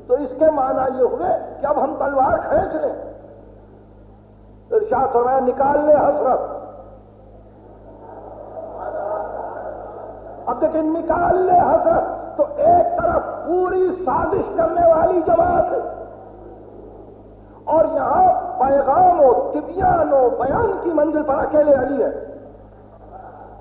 تو اس کے معنی یہ ہوئے کہ اب ہم تلوار کھینچ لیں. ارشاد فرمایا نکال لے حسرت. اب دیکھیں نکال لے حسرت تو ایک طرف پوری سازش کرنے والی جماعت ہے اور یہاں پیغام و تبیان و بیان کی منزل پر اکیلے علی ہے.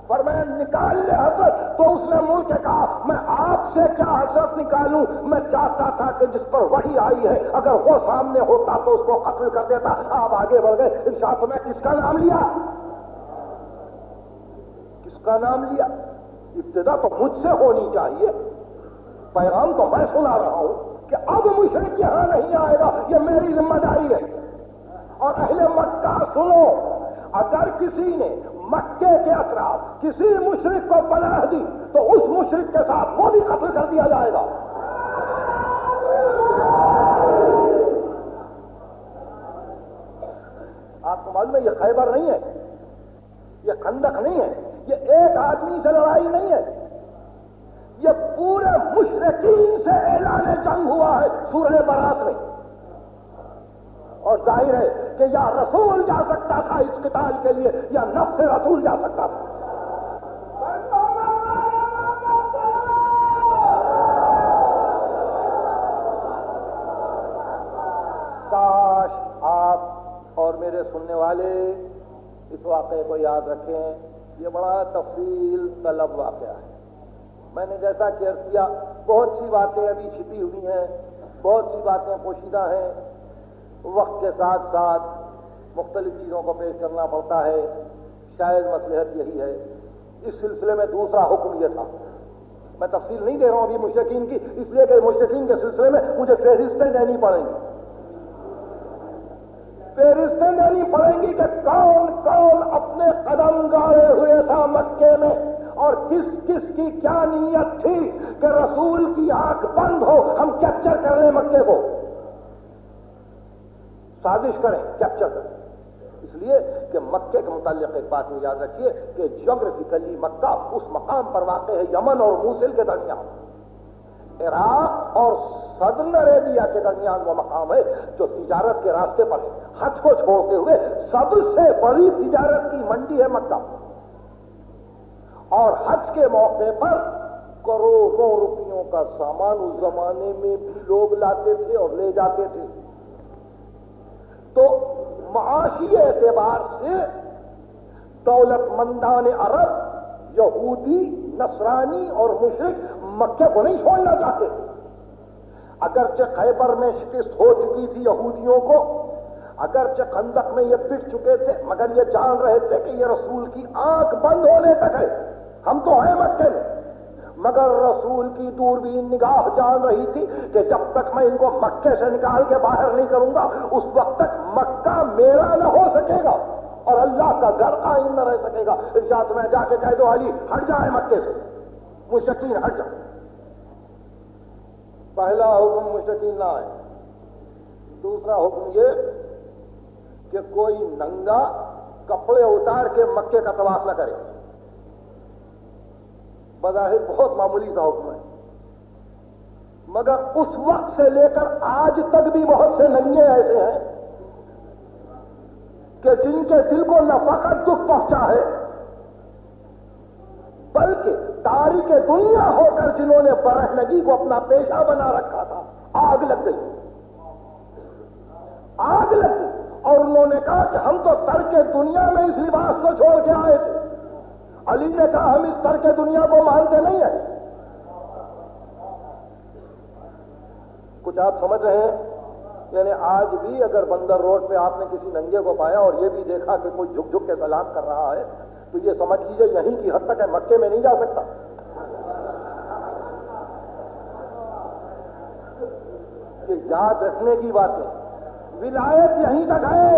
پر میں نکال لے حسرت تو اس نے مڑ کے کہا میں آپ سے کیا حسرت نکالوں، میں چاہتا تھا کہ جس پر وحی آئی ہے اگر وہ سامنے ہوتا تو اس کو قتل کر دیتا. آپ آگے بڑھ گئے. ارشاد میں کس کا نام لیا؟ کس کا نام لیا؟ ابتدا تو مجھ سے ہونی چاہیے. پیغام تو میں سنا رہا ہوں کہ اب مشرک یہاں نہیں آئے گا، یہ میری ذمہ داری ہے. اور اہل مکہ سنو، اگر کسی نے مکے کے اطراف کسی مشرک کو پناہ دی تو اس مشرک کے ساتھ وہ بھی قتل کر دیا جائے گا. آپ کو معلوم ہے یہ خیبر نہیں ہے، یہ خندق نہیں ہے، یہ ایک آدمی سے لڑائی نہیں ہے، یہ پورے مشرکین سے اعلان جنگ ہوا ہے سورہ برات میں. اور ظاہر ہے کہ یا رسول جا سکتا تھا اس قتال کے لیے یا نفس رسول جا سکتا تھا. کاش آپ اور میرے سننے والے اس واقعے کو یاد رکھیں. یہ بڑا تفصیل طلب واقعہ ہے. میں نے جیسا کہ عرض کیا بہت سی باتیں ابھی چھپی ہوئی ہیں، بہت سی باتیں پوشیدہ ہیں. وقت کے ساتھ ساتھ مختلف چیزوں کو پیش کرنا پڑتا ہے. شاید مصلحت یہی ہے. اس سلسلے میں دوسرا حکم یہ تھا، میں تفصیل نہیں دے رہا ہوں ابھی مشرکین کی، اس لیے کہ مشرکین کے سلسلے میں مجھے فہرستیں دینی پڑیں گی. فہرستیں دینی پڑیں گی کہ کون کون اپنے قدم گاڑے ہوئے تھا مکے میں اور کس کس کی کیا نیت تھی کہ رسول کی آنکھ بند ہو ہم کیپچر کر لیں مکے کو، سازش کریں، کیپچر کریں. اس لیے کہ مکے کے متعلق ایک بات میں یاد رکھیے کہ جیوگرافیکلی مکہ اس مقام پر واقع ہے یمن اور موصل کے درمیان، عراق اور صدرن عربیہ کے درمیان وہ مقام ہے جو تجارت کے راستے پر ہے. حج کو چھوڑتے ہوئے سب سے بڑی تجارت کی منڈی ہے مکہ، اور حج کے موقع پر کروڑوں روپیوں کا سامان اس زمانے میں بھی لوگ لاتے تھے اور لے جاتے تھے. تو معاشی اعتبار سے دولت مندان عرب، یہودی، نصرانی اور مشرک مکے کو نہیں چھوڑنا چاہتے. اگرچہ خیبر میں شکست ہو چکی تھی یہودیوں کو، اگرچہ خندق میں یہ پٹ چکے تھے، مگر یہ جان رہے تھے کہ یہ رسول کی آنکھ بند ہونے تک ہے. ہم تو ہیں مکے میں، مگر رسول کی دوربین نگاہ جان رہی تھی کہ جب تک میں ان کو مکے سے نکال کے باہر نہیں کروں گا اس وقت تک مکہ میرا نہ ہو سکے گا اور اللہ کا گھر قائم نہ رہ سکے گا. ارشاد میں جا کے کہہ دو علی ہٹ جائے مکے سے، مشرکین ہٹ جائیں. پہلا حکم مشرکین نہ آئے. دوسرا حکم یہ کہ کوئی ننگا کپڑے اتار کے مکے کا طواف نہ کرے. بظاہر بہت معمولی سا حکم ہے، مگر اس وقت سے لے کر آج تک بھی بہت سے ننگے ایسے ہیں کہ جن کے دل کو نہ فقط دکھ پہنچا ہے بلکہ تاریخ دنیا ہو کر جنہوں نے برہنگی کو اپنا پیشہ بنا رکھا تھا آگ لگ گئی، آگ لگ گئی. اور انہوں نے کہا کہ ہم تو ترک دنیا میں اس لباس کو چھوڑ کے آئے تھے. علی نے کہا ہم اس ترک دنیا کو مانتے نہیں ہیں. کچھ آپ سمجھ رہے ہیں؟ یعنی آج بھی اگر بندر روڈ پہ آپ نے کسی ننگے کو پایا اور یہ بھی دیکھا کہ کوئی جھک جھک کے سلام کر رہا ہے تو یہ سمجھ لیجیے یہیں کی حد تک ہے، مکے میں نہیں جا سکتا. کہ یاد رکھنے کی باتیں، ولایت یہیں تک ہے،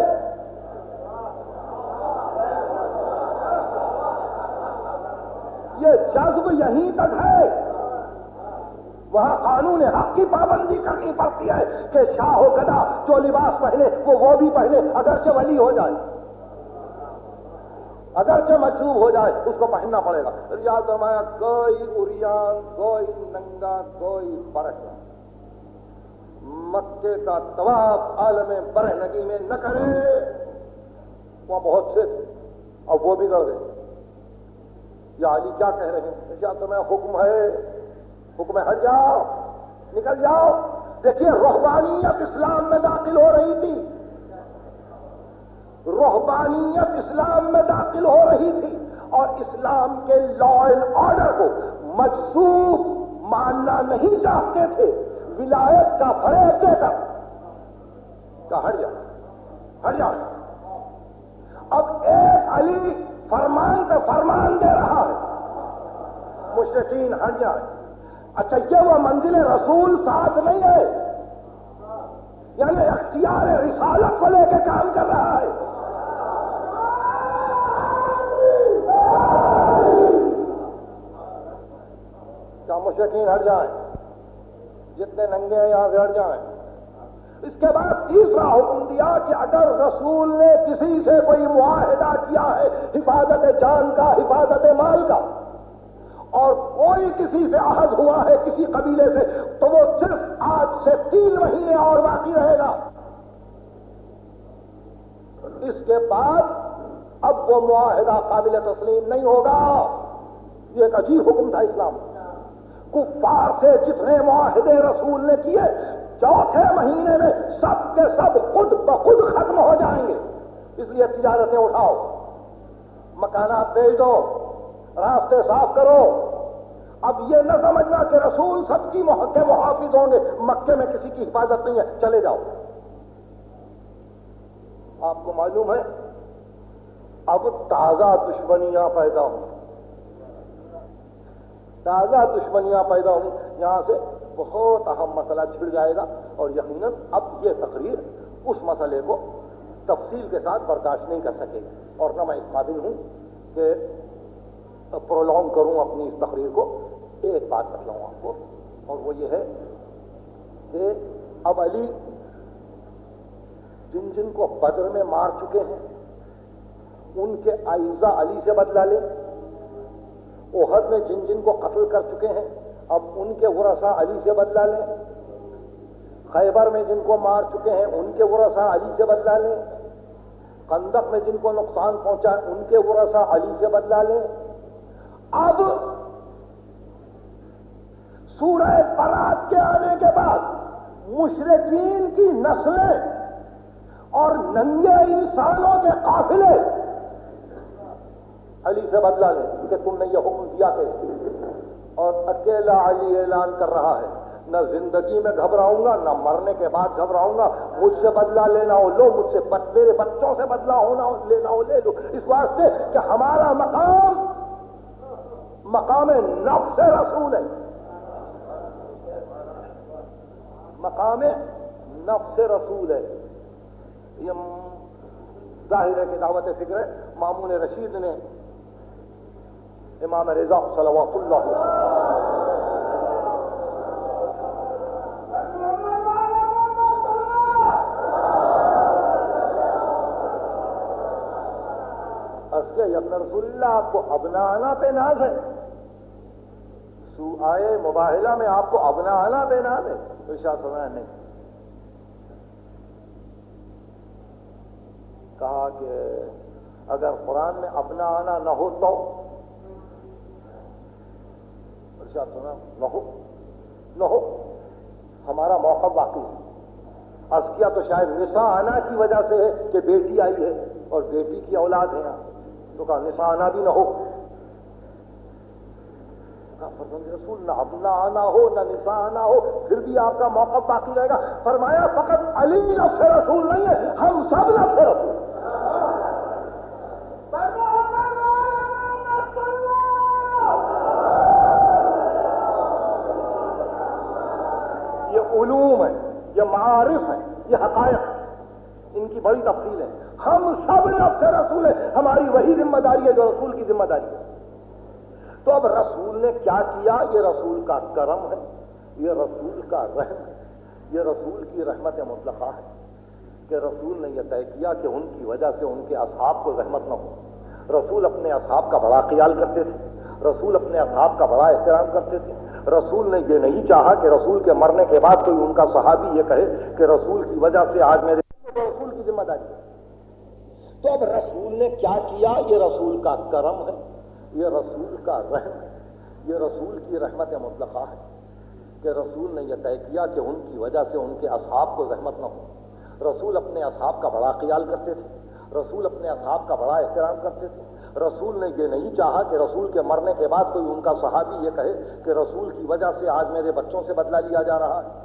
یہ جذب یہیں تک ہے، وہاں قانون حق کی پابندی کرنی پڑتی ہے کہ شاہ و گدا جو لباس پہنے وہ بھی پہنے، اگرچہ ولی ہو جائے، اگرچہ مجذوب ہو جائے، اس کو پہننا پڑے گا۔ یاد فرمایا کوئی عریان، کوئی ننگا، کوئی برہنہ مکے کا طواف عالم برہنگی میں نہ کرے، وہاں بہت سے اب وہ بگڑ گئے۔ یا علی کیا کہہ رہے ہیں؟ یا تو میں حکم ہے، حکم ہے ہٹ جاؤ، نکل جاؤ۔ دیکھیے رہبانیت اسلام میں داخل ہو رہی تھی، رہبانیت اسلام میں داخل ہو رہی تھی، اور اسلام کے لا اینڈ آرڈر کو مجذوب ماننا نہیں چاہتے تھے، ولایت کا فریب دے کر کہا ہٹ جاؤ، ہٹ جاؤ۔ اب ایک علی فرمان پہ فرمان دے رہا ہے، مشرکین ہٹ جائیں۔ اچھا یہ وہ منزل رسول ساتھ نہیں ہے، یعنی اختیار رسالت کو لے کے کام کر رہا ہے۔ کیا مشرکین ہٹ جائیں؟ جتنے ننگے ہیں یہاں سے ہٹ جائیں۔ اس کے بعد تیسرا حکم دیا کہ اگر رسول نے کسی سے کوئی معاہدہ کیا ہے حفاظت جان کا، حفاظت مال کا، اور کوئی کسی سے عہد ہوا ہے کسی قبیلے سے، تو وہ صرف آج سے 3 مہینے اور باقی رہے گا۔ اس کے بعد اب وہ معاہدہ قابل تسلیم نہیں ہوگا۔ یہ ایک عجیب حکم تھا اسلام۔ کفار سے جتنے معاہدے رسول نے کیے، چوتھے مہینے میں سب کے سب خود بخود ختم ہو جائیں گے۔ اس لیے تجارتیں اٹھاؤ، مکانات بیچ دو، راستے صاف کرو۔ اب یہ نہ سمجھنا کہ رسول سب کی کے محافظ ہوں گے، مکے میں کسی کی حفاظت نہیں ہے، چلے جاؤ۔ آپ کو معلوم ہے اب تازہ دشمنیاں پیدا ہوں، تازہ دشمنیاں پیدا ہوں، یہاں سے بہت اہم مسئلہ چھڑ جائے گا، اور یقیناً اب یہ تقریر اس مسئلے کو تفصیل کے ساتھ برداشت نہیں کر سکے گی، اور نہ میں اس قابل ہوں کہ پرولونگ کروں اپنی اس تقریر کو۔ ایک بات بتلاؤں آپ کو، اور وہ یہ ہے کہ اب علی جن جن کو بدر میں مار چکے ہیں ان کے اعزا علی سے بدلہ لیں، احد میں جن جن کو قتل کر چکے ہیں اب ان کے ورثاء علی سے بدلہ لیں، خیبر میں جن کو مار چکے ہیں ان کے ورثاء علی سے بدلہ لیں، خندق میں جن کو نقصان پہنچا ان کے ورثاء علی سے بدلہ لیں۔ اب سورہ برات کے آنے کے بعد مشرکین کی نسلیں اور ننگے انسانوں کے قافلے علی سے بدلہ لیں کہ تم نے یہ حکم دیا کہ، اور اکیلا علی اعلان کر رہا ہے نہ زندگی میں گھبراؤں گا نہ مرنے کے بعد گھبراؤں گا، مجھ سے بدلہ لینا ہو لو، مجھ سے میرے بچوں سے بدلہ ہونا ہو لینا ہو لے لو، اس واسطے کہ ہمارا مقام نفس رسول ہے، مقام نفس رسول ہے۔ یہ ظاہر ہے کہ دعوت فکر ہے مامون رشید نے امام رضا صلوات اللہ اپنے رسول اللہ آپ کو ابنانا پہ ناز ہے، سوآئے مباہلہ میں آپ کو ابنانا پہ ناز ہے، تو شاہ سمجھا نہیں کہا کہ اگر قرآن میں اپنا آنا نہ ہو تو ارشاد سنا نہ ہو ہمارا موقع باقی ہے۔ عرض کیا تو شاید نساء آنا کی وجہ سے ہے کہ بیٹی آئی ہے اور بیٹی کی اولاد ہے یہاں، تو کہا نساء آنا بھی نہ ہو، فرزند رسول نہ اپنا آنا ہو نہ نساء آنا ہو، پھر بھی آپ کا موقع باقی رہے گا۔ فرمایا فقط علی نفس رسول نہیں ہے، ہم سب نفس رسول۔ یہ علوم ہے، یہ معارف ہیں، یہ حقائق ہیں، ان کی بڑی تفصیل ہے. ہم سب نفس رسول ہیں، ہماری وہی ذمہ داری ہے جو رسول کی ذمہ داری ہے. تو اب رسول نے کیا کیا؟ یہ رسول کا کرم ہے، یہ رسول کا رحم ہے، یہ رسول کی رحمت مطلقہ ہے کہ رسول نے یہ طے کیا کہ ان کی وجہ سے ان کے اصحاب کو رحمت نہ ہو. رسول اپنے اصحاب کا بڑا خیال کرتے تھے، رسول اپنے اصحاب کا بڑا احترام کرتے تھے. رسول نے یہ نہیں چاہا کہ رسول کے مرنے کے بعد کوئی ان کا صحابی یہ کہے کہ رسول کی وجہ سے آج میرے، رسول کی ذمہ داری ہے. تو اب رسول نے کیا کیا؟ یہ رسول کا کرم ہے، یہ رسول کا رحم ہے، یہ رسول کی رحمت مطلقہ ہے کہ رسول نے یہ طے کیا کہ ان کی وجہ سے ان کے اصحاب کو رحمت نہ ہو. رسول اپنے اصحاب کا بڑا خیال کرتے تھے، رسول اپنے اصحاب کا بڑا احترام کرتے تھے. رسول نے یہ نہیں چاہا کہ رسول کے مرنے کے بعد کوئی ان کا صحابی یہ کہے کہ رسول کی وجہ سے آج میرے بچوں سے بدلہ لیا جا رہا ہے.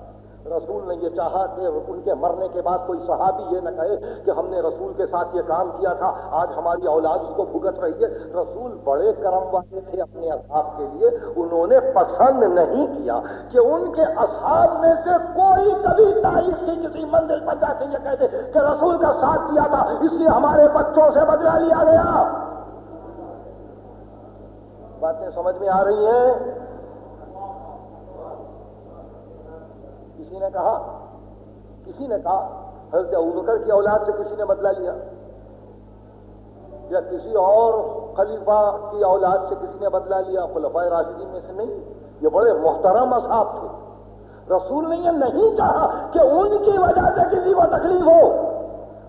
رسول نے یہ چاہا کہ ان کے مرنے کے بعد کوئی صحابی یہ نہ کہے کہ ہم نے رسول کے ساتھ یہ کام کیا تھا، آج ہماری اولاد اس کو بھگت رہی ہے. رسول بڑے کرم والے تھے اپنے اصحاب کے لیے. انہوں نے پسند نہیں کیا کہ ان کے اصحاب میں سے کوئی کبھی تاریخ کی کسی منزل پر جا کے یہ کہتے کہ رسول کا ساتھ دیا تھا اس لیے ہمارے بچوں سے بدلہ لیا گیا. باتیں سمجھ میں آ رہی ہیں؟ کسی نے کہا حضرت ابوبکر کی اولاد سے کسی نے بدلہ لیا، یا کسی اور خلیفہ کی اولاد سے کسی نے بدلہ لیا، خلفائے راشدین میں سے نہیں. یہ بڑے محترم اصحاب تھے. رسول نے یہ نہیں چاہا کہ ان کی وجہ سے کسی کو تکلیف ہو.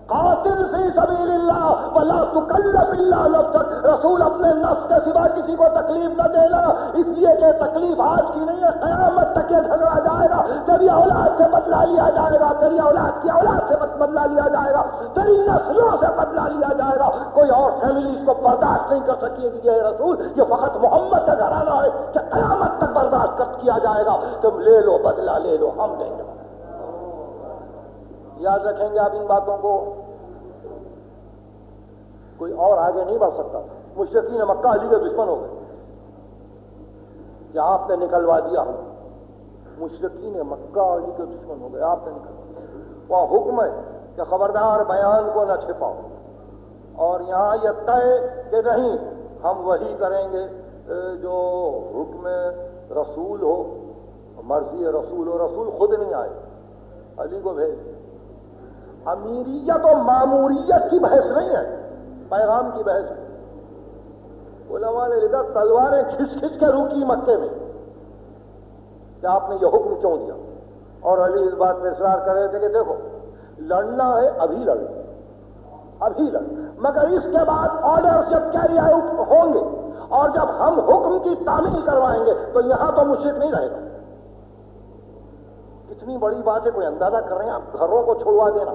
قاتل فی سبیل اللہ ولا تکلف الا نفسک. رسول اپنے نفس کے سوا کسی کو تکلیف نہ دینا، اس لیے کہ تکلیف آج کی نہیں ہے، قیامت تک یہ جھگڑا جائے گا. تیری اولاد سے بدلہ لیا جائے گا، تیری اولاد کی اولاد سے بدلہ لیا جائے گا، تیری نسلوں سے بدلہ لیا جائے گا. کوئی اور فیملی اس کو برداشت نہیں کر سکے گی. یہ رسول یہ فقط محمد کا گھرانہ ہے کہ قیامت تک برداشت کیا جائے گا. تم لے لو بدلہ لے لو، ہم دیں گے. یاد رکھیں گے آپ ان باتوں کو. کوئی اور آگے نہیں بڑھ سکتا. مشرکین مکہ علی کے دشمن ہو گئے کہ آپ نے نکلوا دیا. ہم مشرکین مکہ علی کے دشمن ہو گئے، آپ نے نکلوا دیا. وہاں حکم ہے کہ خبردار بیان کو نہ چھپاؤ، اور یہاں یہ طے کہ نہیں ہم وہی کریں گے جو حکم رسول ہو، مرضی رسول ہو. رسول خود نہیں آئے، علی کو بھیج. امیریت و ماموریت کی بحث نہیں ہے، پیغام کی بحث. علماء نے لکھا تلواریں کھچ کھچ کے روکی مکے میں کہ آپ نے یہ حکم کیوں دیا. اور علی اس بات میں اصرار کر رہے تھے کہ دیکھو لڑنا ہے ابھی لڑ، مگر اس کے بعد آرڈر جب کیری آؤٹ ہوں گے اور جب ہم حکم کی تعمیل کروائیں گے تو یہاں تو مشرک نہیں رہے گا. کتنی بڑی بات ہے. کوئی اندازہ کر رہے ہیں آپ؟ گھروں کو چھوڑوا دینا،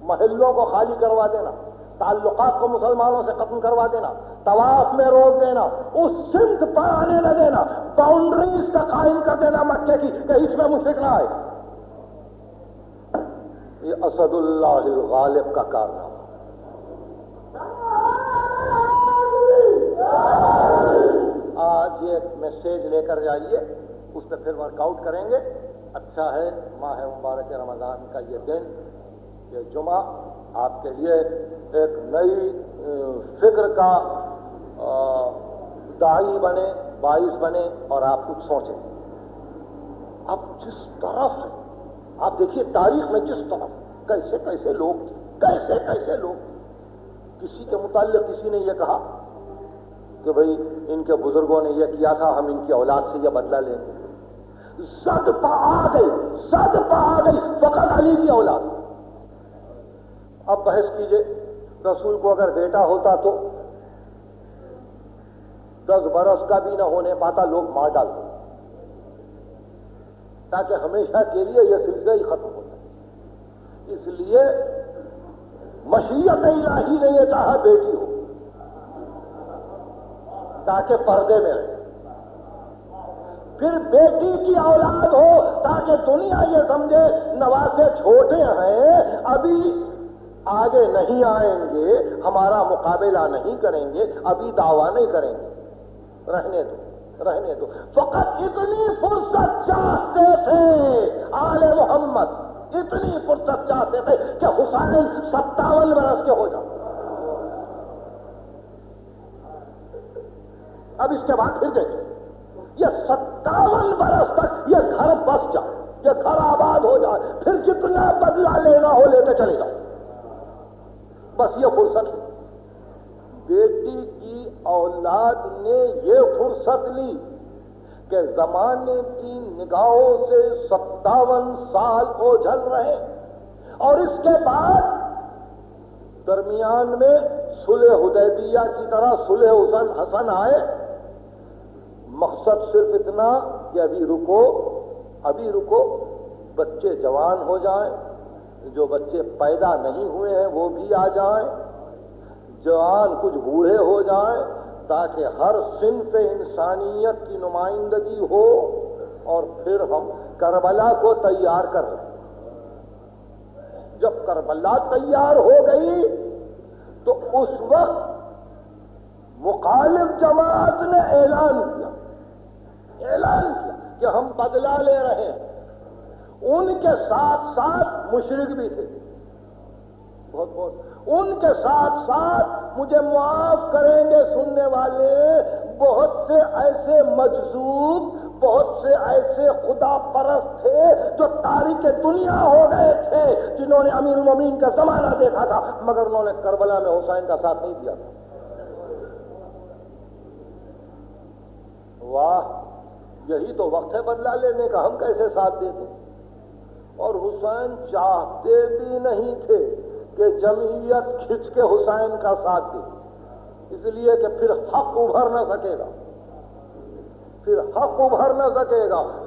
محلوں کو خالی کروا دینا، تعلقات کو مسلمانوں سے ختم کروا دینا، طواف میں روک دینا، اس سمت پر آنے نہ دینا، باؤنڈریز کا قائم کر دینا مکے کی کہ اس میں مشرک نہ آئے. یہ اسد اللہ الغالب کا کارنامہ. آج یہ میسیج لے کر جائیے، اس پہ پھر ورک آؤٹ کریں گے. اچھا ہے ماہ مبارک رمضان کا یہ دن، یہ جمعہ آپ کے لیے ایک نئی فکر کا داعی بنے، باعث بنے، اور آپ کچھ سوچیں. اب جس طرف ہے آپ دیکھیے تاریخ میں، جس طرف کیسے کیسے لوگ تھے، کسی کے متعلق کسی نے یہ کہا کہ بھئی ان کے بزرگوں نے یہ کیا تھا، ہم ان کی اولاد سے یہ بدلہ لیں گے. زد پا آ گئی فقط علی کی اولاد. اب بحث کیجئے، رسول کو اگر بیٹا ہوتا تو 10 برس کا بھی نہ ہونے پاتا لوگ مار ڈالتے تاکہ ہمیشہ کے لیے یہ سلسلہ ہی ختم ہو جائے. اس لیے مشیت الہی نے یہ چاہا بیٹی ہو تاکہ پردے میں رہے، پھر بیٹی کی اولاد ہو تاکہ دنیا یہ سمجھے نواسے چھوٹے ہیں، ابھی آگے نہیں آئیں گے، ہمارا مقابلہ نہیں کریں گے، ابھی دعویٰ نہیں کریں گے، رہنے دو. فقط اتنی فرصت چاہتے تھے آل محمد اتنی فرصت چاہتے تھے کہ حسین 57 برس کے ہو جائے. اب اس کے بعد پھر دیکھیں یہ 57 برس تک یہ گھر بس جائے, یہ گھر آباد ہو جائے, پھر جتنا بدلہ لینا ہو لیتے چلے جاؤ. بس یہ فرصت لی. بیٹی کی اولاد نے یہ فرصت لی کہ زمانے کی نگاہوں سے 57 سال اوجھل رہے, اور اس کے بعد درمیان میں صلح حدیبیہ کی طرح صلح حسن آئے. مقصد صرف اتنا کہ ابھی رکو, بچے جوان ہو جائیں, جو بچے پیدا نہیں ہوئے ہیں وہ بھی آ جائیں, جوان کچھ بوڑھے ہو جائیں, تاکہ ہر صنف انسانیت کی نمائندگی ہو, اور پھر ہم کربلا کو تیار کر لیں. جب کربلا تیار ہو گئی تو اس وقت مخالف جماعت نے اعلان کیا کہ ہم بدلہ لے رہے ہیں. ان کے ساتھ ساتھ مشرک بھی تھے, ان کے ساتھ ساتھ مجھے معاف کریں گے سننے والے, بہت سے ایسے مجذوب, بہت سے ایسے خدا پرست تھے جو تاریخ دنیا ہو گئے تھے, جنہوں نے امیر المومنین کا زمانہ دیکھا تھا مگر انہوں نے کربلا میں حسین کا ساتھ نہیں دیا تھا. واہ, یہی تو وقت ہے بدلہ لینے کا, ہم کیسے ساتھ دیتے. اور حسین چاہتے بھی نہیں تھے کہ جمعیت کھچ کے حسین کا ساتھ دے, اس لیے کہ پھر حق ابھر نہ سکے گا.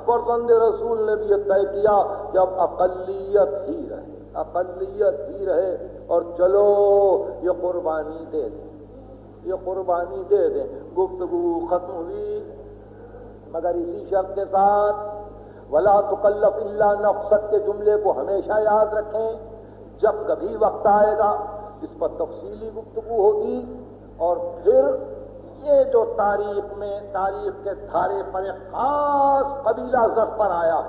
فرزند رسول نے بھی یہ طے کیا کہ اب اقلیت ہی رہے, اور چلو یہ قربانی دے دیں. گفتگو ختم ہوئی مگر اسی شرط کے ساتھ, ولا تکلف الا نفسک کے جملے کو ہمیشہ یاد رکھیں. جب کبھی وقت آئے گا اس پر تفصیلی گفتگو ہوگی, اور پھر یہ جو تاریخ کے دھارے پر ایک خاص قبیلہ زد پر آیا,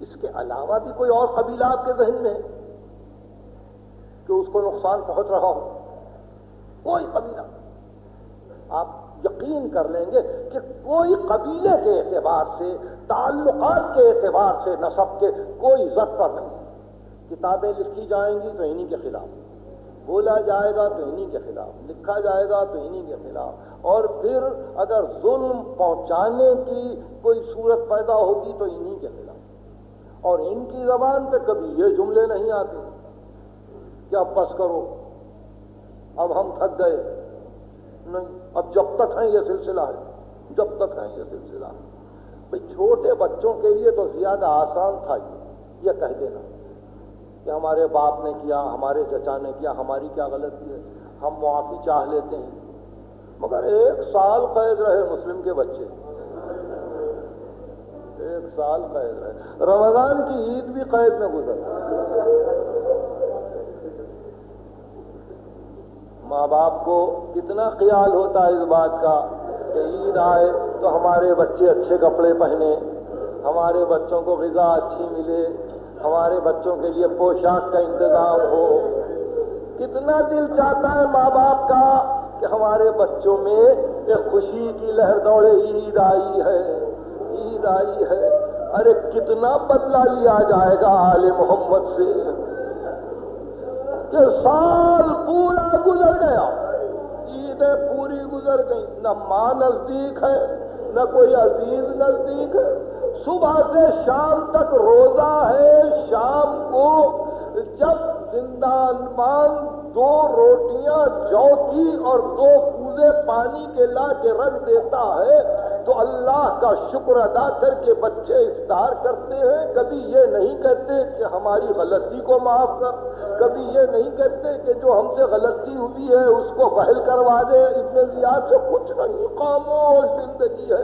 اس کے علاوہ بھی کوئی اور قبیلہ آپ کے ذہن میں کہ اس کو نقصان پہنچ رہا ہو؟ کوئی قبیلہ آپ یقین کر لیں گے کہ کوئی قبیلے کے اعتبار سے, تعلقات کے اعتبار سے, نسب کے کوئی زد پر نہیں. کتابیں لکھی جائیں گی تو انہی کے خلاف, بولا جائے گا تو انہی کے خلاف, لکھا جائے گا تو انہی کے خلاف, اور پھر اگر ظلم پہنچانے کی کوئی صورت پیدا ہوگی تو انہی کے خلاف. اور ان کی زبان پہ کبھی یہ جملے نہیں آتے کہ اب بس کرو, اب ہم تھک گئے. نہیں, اب جب تک ہے یہ سلسلہ ہے. بھئی چھوٹے بچوں کے لیے تو زیادہ آسان تھا یہ کہہ دینا کہ ہمارے باپ نے کیا, ہمارے چچا نے کیا, ہماری کیا غلطی ہے, ہم معافی چاہ لیتے ہیں. مگر 1 سال قید رہے مسلم کے بچے, 1 سال قید رہے. رمضان کی عید بھی قید میں گزر. ماں باپ کو کتنا خیال ہوتا ہے اس بات کا کہ عید آئے تو ہمارے بچے اچھے کپڑے پہنے, ہمارے بچوں کو غذا اچھی ملے, ہمارے بچوں کے لیے پوشاک کا انتظام ہو. کتنا دل چاہتا ہے ماں باپ کا کہ ہمارے بچوں میں ایک خوشی کی لہر دوڑے, عید آئی ہے. ارے کتنا بدلہ لیا جائے گا آل محمد سے کہ سال پورا گزر گیا, عیدیں پوری گزر گئی, نہ ماں نزدیک ہے نہ کوئی عزیز نزدیک ہے. صبح سے شام تک روزہ ہے, شام کو جب زندان بان 2 روٹیاں جو کی اور 2 کوزے پانی کے لا کے رکھ دیتا ہے تو اللہ کا شکر ادا کر کے بچے افطار کرتے ہیں. کبھی یہ نہیں کہتے کہ ہماری غلطی کو معاف کر, کبھی یہ نہیں کہتے کہ جو ہم سے غلطی ہوئی ہے اس کو بحل کروا دے. ابن زیاد سے کچھ نہیں, خاموش زندگی ہے.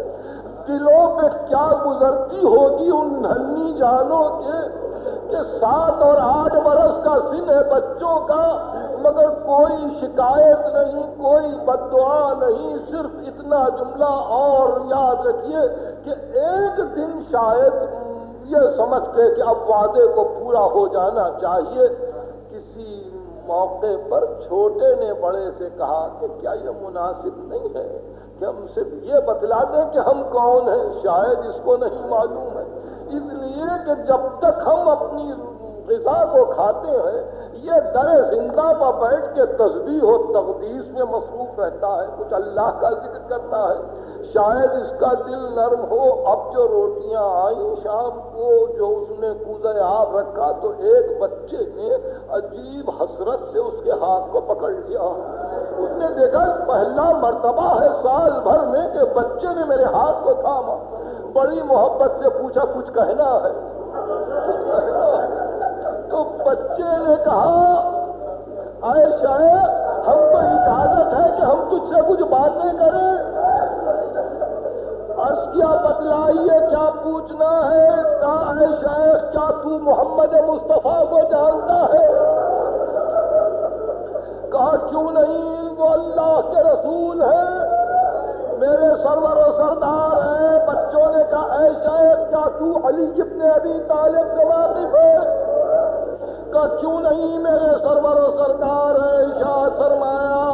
دلوں پہ کیا گزرتی ہوگی ان ننھی جانوں کے کہ 7 اور 8 برس کا سن ہے بچوں کا, مگر کوئی شکایت نہیں, کوئی بد دعا نہیں. صرف اتنا جملہ اور یاد رکھیے کہ ایک دن شاید یہ سمجھ کے کہ اب وعدے کو پورا ہو جانا چاہیے، کسی موقع پر چھوٹے نے بڑے سے کہا کہ کیا یہ مناسب نہیں ہے کہ ہم صرف یہ بتلا دیں کہ ہم کون ہیں، شاید اس کو نہیں معلوم ہے، اس لیے کہ جب تک ہم اپنی غذا کو کھاتے ہیں یہ در زندہ پر بیٹھ کے تسبیح و تقدیس میں مصروف رہتا ہے، کچھ اللہ کا ذکر کرتا ہے، شاید اس کا دل نرم ہو۔ اب جو روٹیاں آئیں شام کو، جو اس نے کوزہ آب رکھا تو ایک بچے نے عجیب حسرت سے اس کے ہاتھ کو پکڑ لیا، اس نے دیکھا پہلا مرتبہ ہے سال بھر میں کہ بچے نے میرے ہاتھ کو تھاما، بڑی محبت سے پوچھا کچھ کہنا ہے؟ تو بچے نے کہا عائشہ ہم کو اجازت ہے کہ ہم تجھ سے کچھ باتیں کریں؟ عرض کیا بتلائیے کیا پوچھنا ہے؟ کہا عائشہ کیا تو محمد مصطفیٰ کو جانتا ہے؟ کہا کیوں نہیں، وہ اللہ کے رسول ہیں، میرے سرور و سردار ہیں۔ بچوں نے کہا عائشہ کیا تو علی ابن ابی طالب سے واقف ہے؟ کہا کیوں نہیں، میرے سرور و سردار ہیں۔ ارشاد فرمایا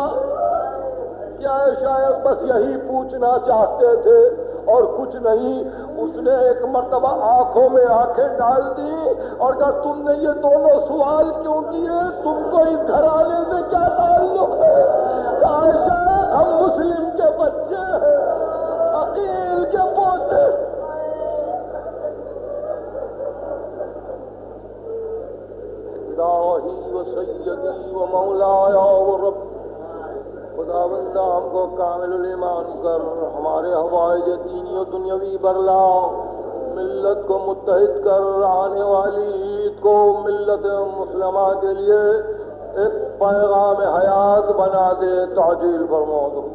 کیا شاید بس یہی پوچھنا چاہتے تھے اور کچھ نہیں۔ اس نے ایک مرتبہ آنکھوں میں آنکھیں ڈال دی اور کہا تم نے یہ دونوں سوال کیوں کیے، تم کو اس گھرانے سے کیا تعلق ہے؟ کہا عائشہ ہم مسلم کے بچے ہیں، عقیل کے پوتے۔ الہی و سیدی و مولایا و رب، خدا بندہ ہم کو کامل الایمان کر، ہمارے حوائج دینی و دنیاوی برلا، ملت کو متحد کر، آنے والی عید کو ملت مسلمہ کے لیے ایک پیغام حیات بنا دے، تعجیل فرما دو۔